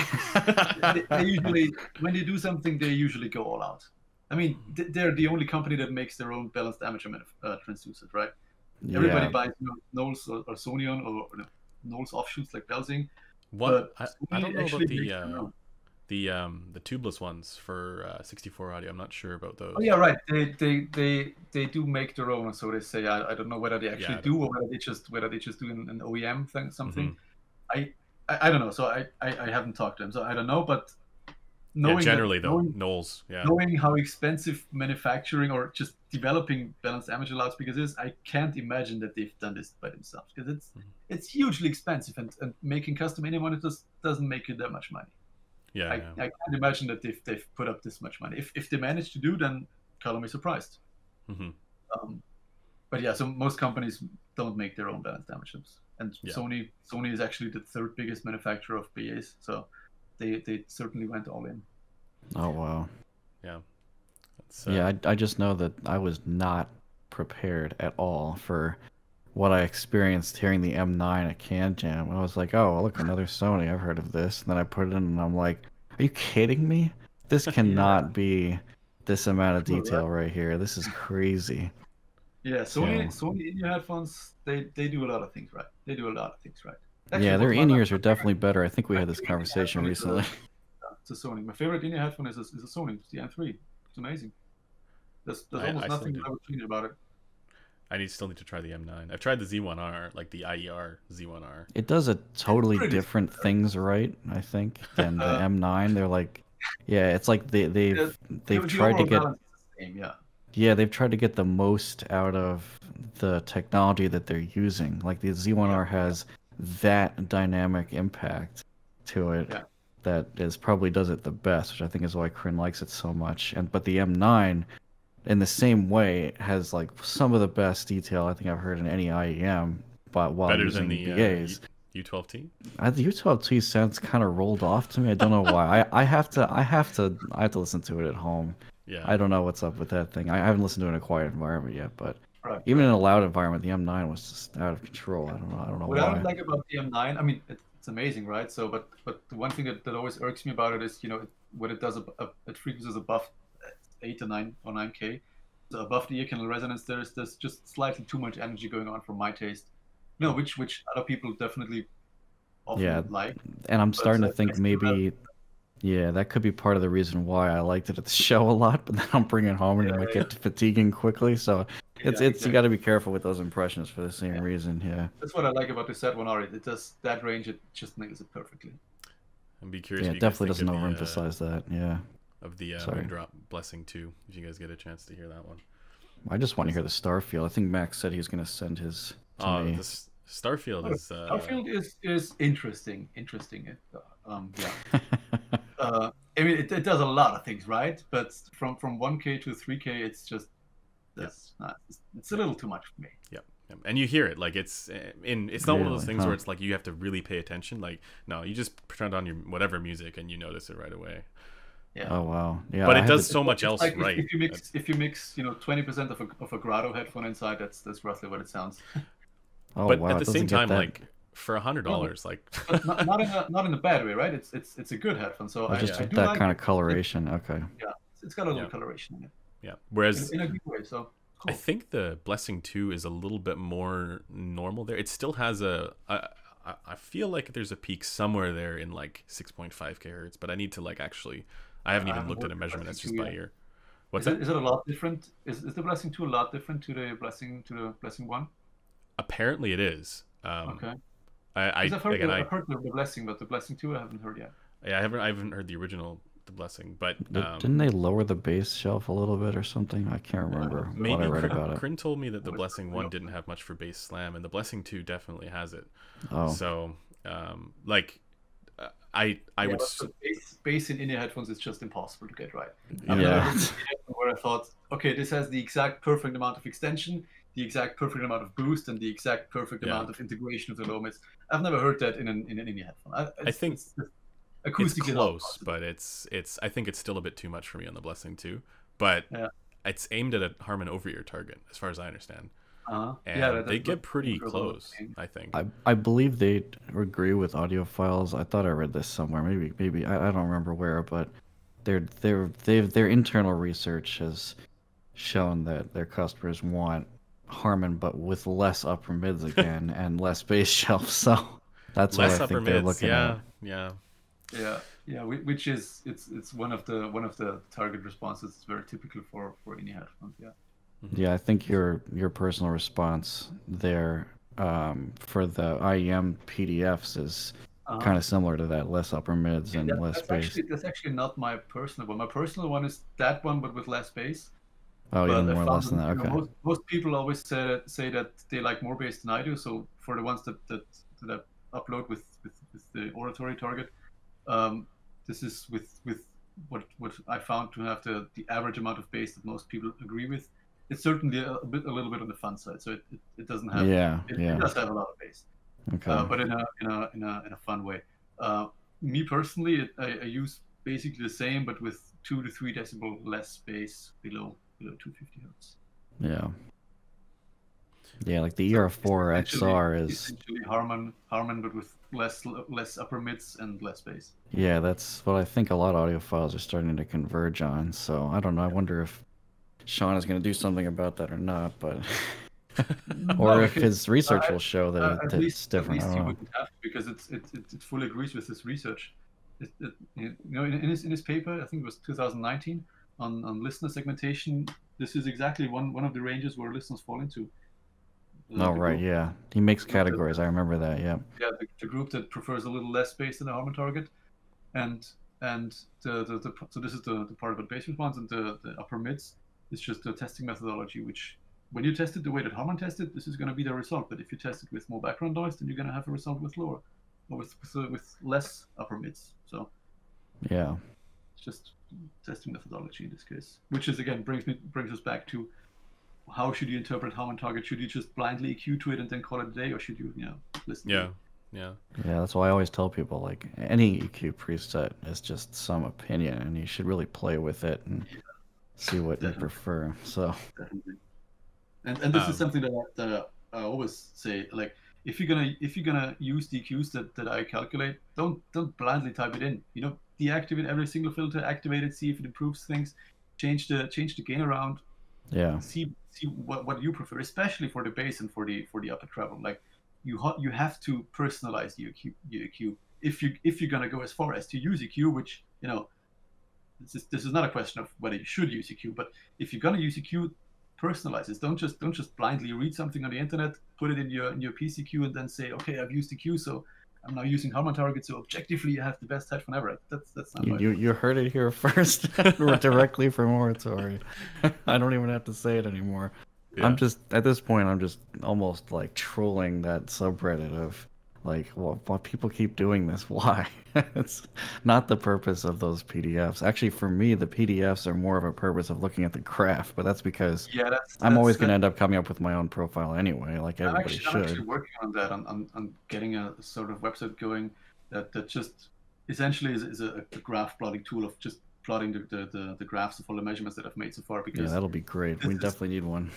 They usually, when they do something, they usually go all out. I mean, they're the only company that makes their own balanced amateur transducers, right? Everybody Yeah, buys Knowles or Sonion or Knowles offshoots like Belsing, What but I Sony don't know actually about makes their own. the tubeless ones for 64 audio. I'm not sure about Oh those. yeah, right. They do make their own, so they say. I don't know whether they actually Yeah. do or whether they just do an OEM thing something. hmm I don't know. So I haven't talked to them, so I don't know. But Yeah. knowing that Generally though, Knowles. Yeah. knowing how expensive manufacturing or just developing balanced amateur loudspeakers is, I can't imagine that they've done this by themselves because Mhm. it's hugely expensive and making custom any monitors doesn't make you that much money. Yeah. I, Yeah. I can't imagine that they've put up this much money. If they manage to do, then color me surprised. hmm Um, but yeah, so most companies don't make their own balanced amateurs, and Yeah. Sony is actually the third biggest manufacturer of BAs, so they certainly went all in. oh wow. Yeah. That's, Yeah, I just know that I was not prepared at all for what I experienced hearing the M9 at Can Jam. I was like, oh, look, another Sony. I've heard of this. And then I put it in and I'm like, are you kidding me? This Yeah, cannot be this amount of cool, right? detail right here. This is crazy. Yeah, So, Sony in-ear headphones, they do a lot of things right. They do a lot of things right. Actually, yeah, their my in-ears are definitely better. I think we had this favorite conversation headphone is recently. it's a Sony. My favorite in-ear headphone is a Sony. It's the M3. It's amazing. There's almost I still nothing do. I would change about it. I still need to try the M9. I've tried the Z1R, like the IER Z1R. It does a totally pretty different things right, I think, than the Uh, M9. They're like, yeah, it's like they've the tried to overall get balance is the same, yeah. yeah, they've tried to get the most out of the technology that they're using. Like the Z1R has that dynamic impact to it Yeah. that is probably does it the best, which I think is why Kryn likes it so much. But the M9 in the same way has like some of the best detail I think I've heard in any IEM, but while Better using than the BAs. U12T. The U12T sounds kind of rolled off to me. I don't know why. I have to listen to it at home. Yeah. I don't know what's up with that thing. I haven't listened to it in a quiet environment yet, but Right. even in a loud environment, the M9 was just out of control. I don't know What I why. don't like about the M9, I mean, it's amazing, right? So, but the one thing that always irks me about it is, what it does at frequencies above 8 or 9 or 9K, so above the ear canal resonance, there's just slightly too much energy going on for my taste. No, which other people definitely often Yeah, like. and I'm starting to I think still have- maybe, yeah, that could be part of the reason why I liked it at the show a lot, but then I'm bringing it home and it might get fatiguing quickly. So it's exactly. you got to be careful with those impressions for the same reason. Yeah. That's what I like about the Z1R. It does that range. It just nails it perfectly. And be curious. Yeah, what it you guys definitely think doesn't of overemphasize that. Yeah. of the Sorry. Raindrop Blessing 2, if you guys get a chance to hear that one. I just want to hear the Starfield. I think Max said he was going to send his to me. This Starfield is Starfield is interesting. Yeah. I mean, it does a lot of things, right? But from 1K to 3K, it's just it's a little too much for me. Yeah. And you hear it, like it's not one of those things where it's like you have to really pay attention. Like, no, you just turn on your whatever music and you notice it right away. Yeah. Oh wow. Yeah. But it does so much else like right. If you mix 20% of a Grotto headphone inside, that's roughly what it sounds. Oh, but wow, at the same time, like for $100, like but not in a bad way, right? It's a good headphone. So I just do that like kind it. of coloration. Okay. Yeah, it's got a little coloration in it. Yeah. Whereas In a good way. So cool. I think the Blessing 2 is a little bit more normal there. It still has I feel like there's a peak somewhere there in like 6.5 kHz, but I need to like actually. I haven't even looked at a measurement. That's just by ear. What's that? Is it a lot different? Is the Blessing 2 a lot different to the Blessing 1? Apparently, it is. Okay. I've I've heard the Blessing, but the Blessing 2 I haven't heard yet. Yeah, I haven't heard the original, the Blessing, but Didn't they lower the bass shelf a little bit or something? I can't remember what I read about it. Kryn told me that the Blessing 1 didn't have much for bass slam, and the Blessing 2 definitely has it. Oh. So, like, I would. Bass in in-ear headphones is just impossible to get right. Yeah. Where I thought, okay, this has the exact perfect amount of extension, the exact perfect amount of boost, and the exact perfect amount of integration of the low mids. I've never heard that in an in-ear headphone. I think it's acoustic close, but I think it's still a bit too much for me on the Blessing 2. But it's aimed at a Harman over-ear target, as far as I understand. And they get pretty close, I think. I believe they agree with audiophiles. I thought I read this somewhere. Maybe I don't remember where, but their internal research has shown that their customers want Harman, but with less upper mids again and less bass shelf. So that's what I think they're looking at. Yeah. Which is it's one of the target responses. It's very typical for in-ear headphones. Yeah. Yeah, I think your personal response there for the IEM PDFs is kind of similar to that, less upper mids and less bass. That's actually not my personal one. My personal one is that one, but with less bass. Oh, but even more or less than that. Okay. Most people always say that they like more bass than I do. So for the ones that upload with the Oratory target, this is with what I found to have the average amount of bass that most people agree with. It's certainly a little bit on the fun side, so it doesn't have it does have a lot of bass, but in a fun way. Me personally, I use basically the same, but with 2 to 3 decibel less bass below 250 hertz. Yeah, like the ER4 XR is essentially Harman, but with less upper mids and less bass. Yeah, that's what I think a lot of audiophiles are starting to converge on. So I don't know. I wonder if Sean is going to do something about that or not, but or if his research will show that it's different. At least I don't know. he wouldn't have to, because it fully agrees with his research. In his paper, I think it was 2019 on listener segmentation. This is exactly one of the ranges where listeners fall into. Oh right, yeah. He makes categories. I remember that. Yeah. Yeah, the group that prefers a little less bass than the Harman target, and so this is the part about bass response, and the upper mids. It's just a testing methodology, which when you test it the way that Harman tested, this is going to be the result. But if you test it with more background noise, then you're going to have a result with lower, or with less upper mids. So yeah, it's just testing methodology in this case, which is again brings us back to how should you interpret Harman target? Should you just blindly EQ to it and then call it a day, or should you listen? Yeah. That's why I always tell people, like, any EQ preset is just some opinion, and you should really play with it and see what you prefer. So definitely. And this is something that I always say, like, if you're gonna use the EQs that I calculate, don't blindly type it in. Deactivate every single filter, activate it, see if it improves things, change the gain around. Yeah. See what you prefer, especially for the bass and for the upper treble. Like, you have to personalize your EQ if you're gonna go as far as to use EQ, which this is not a question of whether you should use EQ, but if you're gonna use EQ, personalize it. Don't just blindly read something on the internet, put it in your PCQ, and then say, okay, I've used EQ, so I'm now using Harman Target, so objectively I have the best headphone ever. That's not You heard it here first, directly from Oratory. I don't even have to say it anymore. Yeah. I'm just at this point, I'm just almost like trolling that subreddit of like, why people keep doing this? Why? It's not the purpose of those PDFs. Actually, for me, the PDFs are more of a purpose of looking at the graph, but that's because I'm always going to end up coming up with my own profile anyway, like everybody should. I'm actually working on that, on getting a sort of website going that just essentially is a graph plotting tool of just plotting the graphs of all the measurements that I've made so far. Because yeah, that'll be great. We definitely need one.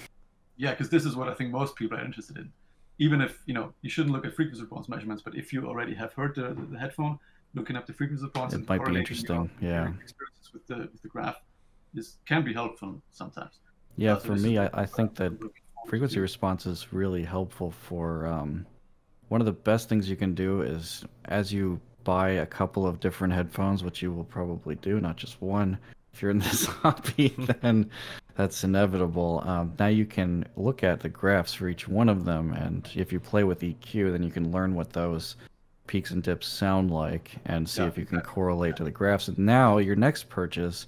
Yeah, because this is what I think most people are interested in. Even if, you shouldn't look at frequency response measurements, but if you already have heard the headphone, looking up the frequency response it might be interesting. Yeah, experiences with the graph, this can be helpful sometimes. Yeah, for me, I think that frequency response is really helpful for one of the best things you can do is as you buy a couple of different headphones, which you will probably do, not just one. If you're in this hobby, then that's inevitable. Now you can look at the graphs for each one of them, and if you play with EQ, then you can learn what those peaks and dips sound like and see if you can correlate to the graphs. And now your next purchase,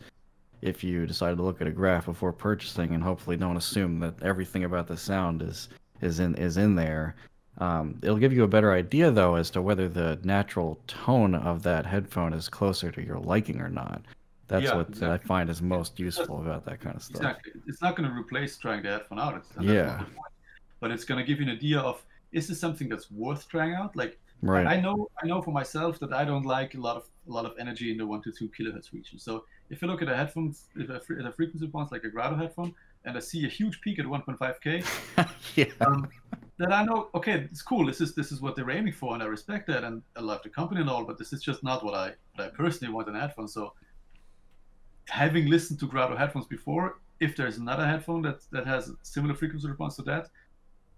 if you decide to look at a graph before purchasing and hopefully don't assume that everything about the sound is in there, it'll give you a better idea though as to whether the natural tone of that headphone is closer to your liking or not. That's what I find is most useful about that kind of stuff. Exactly. It's not going to replace trying the headphone out. But it's going to give you an idea of, is this something that's worth trying out? Like, I know for myself that I don't like a lot of energy in the 1 to 2 kilohertz region. So if you look at a headphone, at a frequency response like a Grado headphone, and I see a huge peak at 1.5K, then I know, okay, it's cool. This is what they're aiming for, and I respect that, and I love the company and all. But this is just not what I personally want in a headphone. So having listened to Grado headphones before, if there's another headphone that has a similar frequency response to that,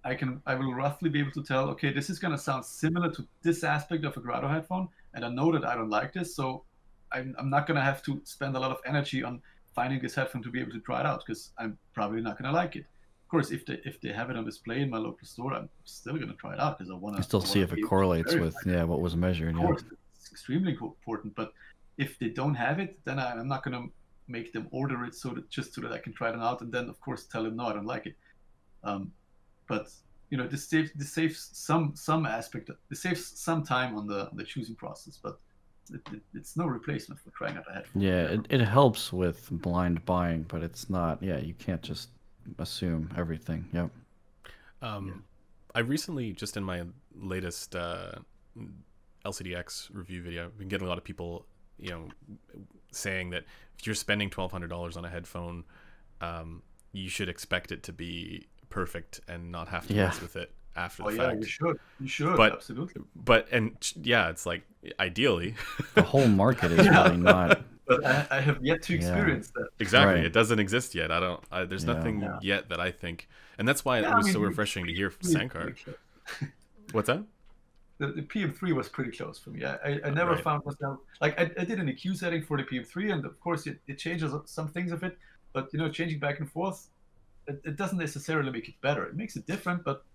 I will roughly be able to tell, okay, this is going to sound similar to this aspect of a Grado headphone, and I know that I don't like this, so I'm not going to have to spend a lot of energy on finding this headphone to be able to try it out, because I'm probably not going to like it. Of course, if they have it on display in my local store, I'm still going to try it out because I want to. Still see if it correlates with what was measured. Of course, it's extremely important. But if they don't have it, then I'm not going to make them order it so that I can try them out, and then of course tell them no, I don't like it. But this saves some aspect. It saves some time on the choosing process, but it's no replacement for trying out a headphone. Yeah, it helps with blind buying, but it's not. Yeah, you can't just assume everything. Yep. I recently, just in my latest LCDX review video, I've been getting a lot of people, saying that if you're spending $1,200 on a headphone, you should expect it to be perfect and not have to mess with it after the fact. You should, absolutely. But it's like ideally the whole market is really not. But I have yet to experience that. Exactly, right. It doesn't exist yet. There's nothing yet that I think, and that's why it was so refreshing to hear Sankar. What's that? The PM3 was pretty close for me. I never found myself like I did an EQ setting for the PM3, and of course it changes some things of it, but changing back and forth, it doesn't necessarily make it better. It makes it different, but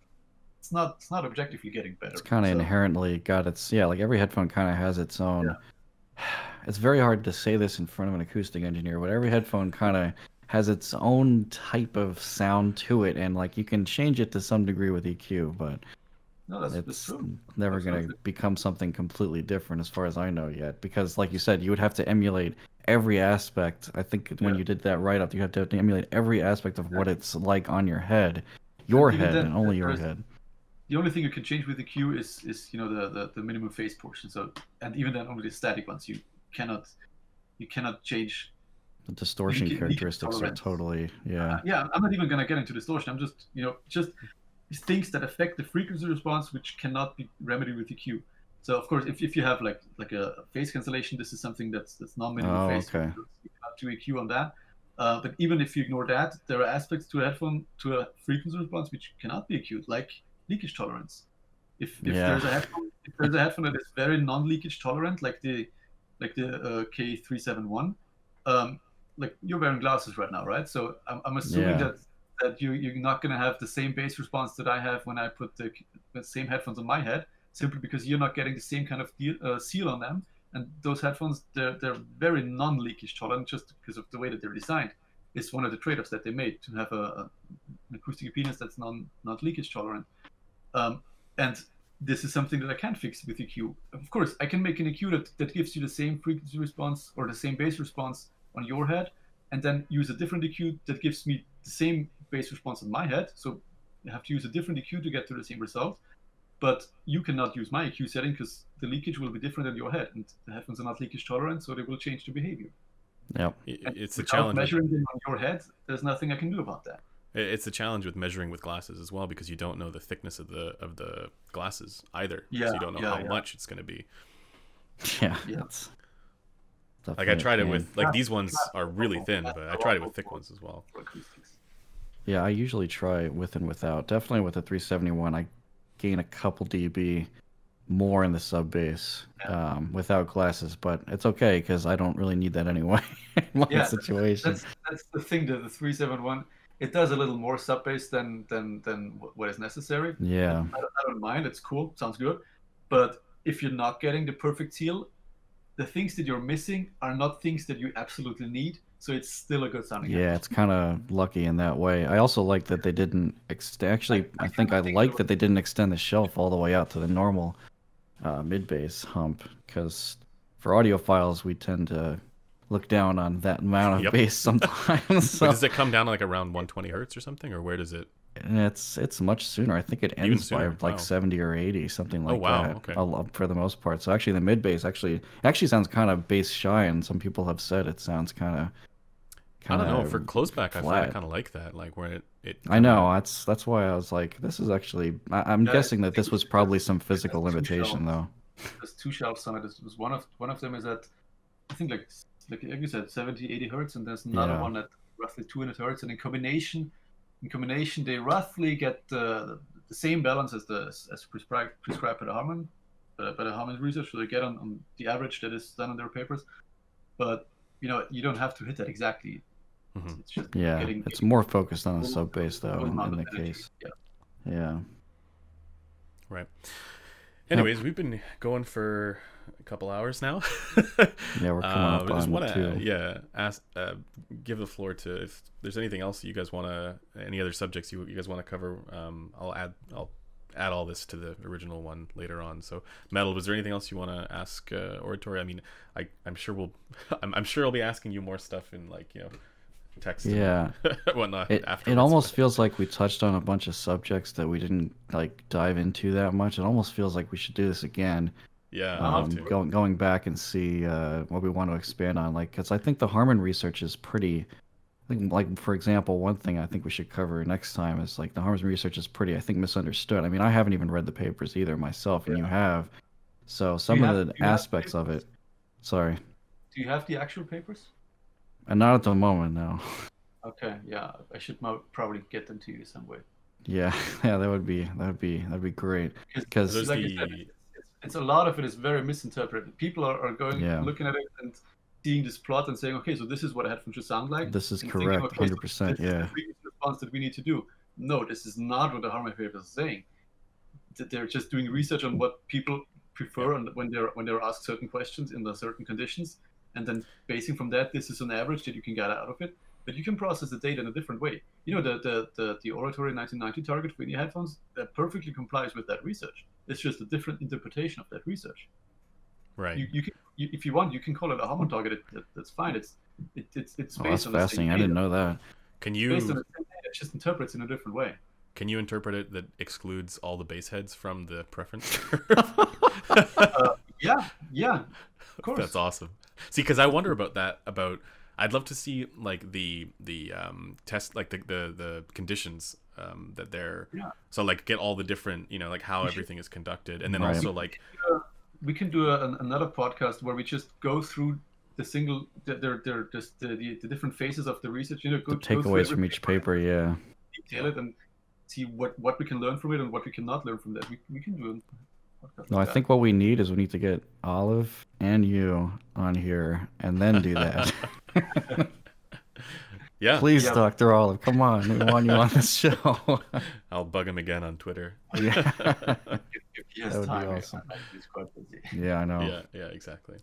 it's not objectively getting better. It's kind of inherently got its like every headphone kind of has its own. Yeah. It's very hard to say this in front of an acoustic engineer, but every headphone kind of has its own type of sound to it, and like you can change it to some degree with EQ, but it's never going to become something completely different as far as I know yet, because like you said, you would have to emulate every aspect. I think when you did that write-up, you have to emulate every aspect of what it's like on your head, and only your head. The only thing you can change with the EQ is the minimum phase portion. So, and even then only the static ones. You cannot change. The distortion characteristics are totally I'm not even gonna get into distortion. I'm just things that affect the frequency response which cannot be remedied with EQ. So of course, if you have like a phase cancellation, this is something that's non-minimum phase. Okay. You cannot do EQ on that. But even if you ignore that, there are aspects to a frequency response which cannot be EQ'd, like leakage tolerance. If there's a headphone that is very non-leakage tolerant, like the K371, like you're wearing glasses right now, right? So I'm assuming that you're not going to have the same bass response that I have when I put the same headphones on my head. simply because you're not getting the same kind of seal on them. And those headphones, they're very non-leakage tolerant just because of the way that they're designed. It's one of the trade-offs that they made to have an acoustic impedance that's not leakage tolerant. And this is something that I can't fix with EQ. Of course, I can make an EQ that gives you the same frequency response or the same bass response on your head, and then use a different EQ that gives me the same bass response on my head. So you have to use a different EQ to get to the same result. But you cannot use my EQ setting because the leakage will be different in your head, and the headphones are not leakage tolerant, so they will change the behavior. Yep. It's a challenge. Measuring them on your head, there's nothing I can do about that. It's a challenge with measuring with glasses as well, because you don't know the thickness of the glasses either. Yeah, so you don't know how much it's going to be. Yeah. Like I tried it with, like, these ones are really thin, but I tried it with thick ones as well. Yeah, I usually try with and without. Definitely with the 371, I gain a couple dB more in the sub bass without glasses, but it's okay because I don't really need that anyway in my situation. That's the thing, that the 371, it does a little more sub bass than what is necessary. Yeah. I don't mind. It's cool. Sounds good. But if you're not getting the perfect seal, the things that you're missing are not things that you absolutely need. So it's still a good sounding. Yeah, it's kind of lucky in that way. I also like that they didn't actually. I think I like that they didn't extend the shelf all the way out to the normal mid bass hump, because for audiophiles we tend to look down on that amount of bass sometimes. So. Does it come down to like around 120 hertz or something, or where does it? And it's much sooner. I think it ends by like 70 or 80, something like that. Okay. For the most part. So actually, the mid bass actually sounds kind of bass shy, and some people have said it sounds kind of. I don't know. For closeback, I find I kind of like that, like where it. I know that's why I was like, this is actually. I'm guessing that this was probably some physical limitation, though. There's two shelves on it. Was one of them is at, I think like you said, 70, 80 hertz, and there's another one at roughly 200 hertz, and in combination, they roughly get the same balance as prescribed by the Harman research. So they get on the average that is done on their papers, but you don't have to hit that exactly. Mm-hmm. It's just it's more focused on the sub bass though in the case. Yeah. Right. Anyways, we've been going for a couple hours now. Yeah, we're coming up on 2. Ask, give the floor to if there's anything else you guys want to, any other subjects you guys want to cover. I'll add all this to the original one later on. So, Metal, was there anything else you want to ask Oratory? I mean, I'm sure I'm sure I'll be asking you more stuff in text and whatnot. It almost feels like we touched on a bunch of subjects that we didn't dive into that much. It almost feels like we should do this again. Yeah, going back and see what we want to expand on, because I think the Harman research is pretty. For example, one thing I think we should cover next time is the Harman research is pretty, I think, misunderstood. I mean, I haven't even read the papers either myself, and you have. So some of the aspects of it. Sorry. Do you have the actual papers? And not at the moment, no. Okay, yeah, I should probably get them to you some way. Yeah, that would be great. Because like you said, it's a lot of it is very misinterpreted. People are going looking at it and seeing this plot and saying, okay, so this is what a headphone should sound like. This is correct, 100%. Yeah. The response that we need to do. No, this is not what the Harman papers are saying. They're just doing research on what people prefer and when they're asked certain questions in the certain conditions, and then basing from that, this is an average that you can get out of it. But you can process the data in a different way. The Oratory1990 target for any headphones that perfectly complies with that research. It's just a different interpretation of that research. Right. You can, if you want, you can call it a Harman target. That's fine. It's based that's on the same fascinating. I didn't know that. Can you? Based on the same data, it just interprets in a different way. Can you interpret it that excludes all the bass heads from the preference? Yeah, of course. That's awesome. See, because I wonder about that. I'd love to see the test, the conditions that they're so get all the different how everything is conducted, and then also we can do another podcast where we just go through the different phases of the research. The takeaways from each paper, detail it and see what we can learn from it and what we cannot learn from that. We can do a podcast. No, I think what we need to get Olive and you on here and then do that. Yeah. Please, Dr. Olive, come on. We want you on this show. I'll bug him again on Twitter. If you has That would be time. awesome. It's quite busy. Yeah, I know. Yeah, exactly.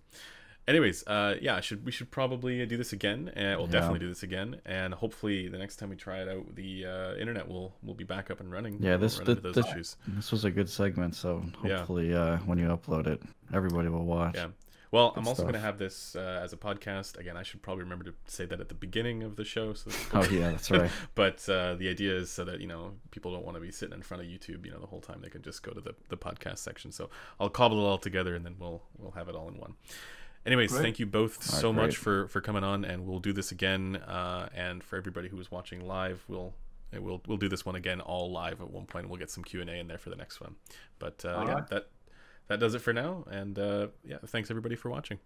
Anyways, yeah, we should probably do this again, and we'll definitely do this again, and hopefully the next time we try it out, the internet will be back up and running. Yeah, Those issues. This was a good segment, so hopefully when you upload it, everybody will watch. Yeah. Well, I'm Good also going to stuff. have this as a podcast. Again, I should probably remember to say that at the beginning of the show. So Oh yeah, that's right. but the idea is so that, people don't want to be sitting in front of YouTube, the whole time. They can just go to the podcast section. So I'll cobble it all together, and then we'll have it all in one. Anyways, Great. thank you both so great. much for coming on, and we'll do this again. And for everybody who is watching live, we'll do this one again all live at one point. We'll get some Q&A in there for the next one. But All yeah, right. that does it for now. And yeah, thanks everybody for watching.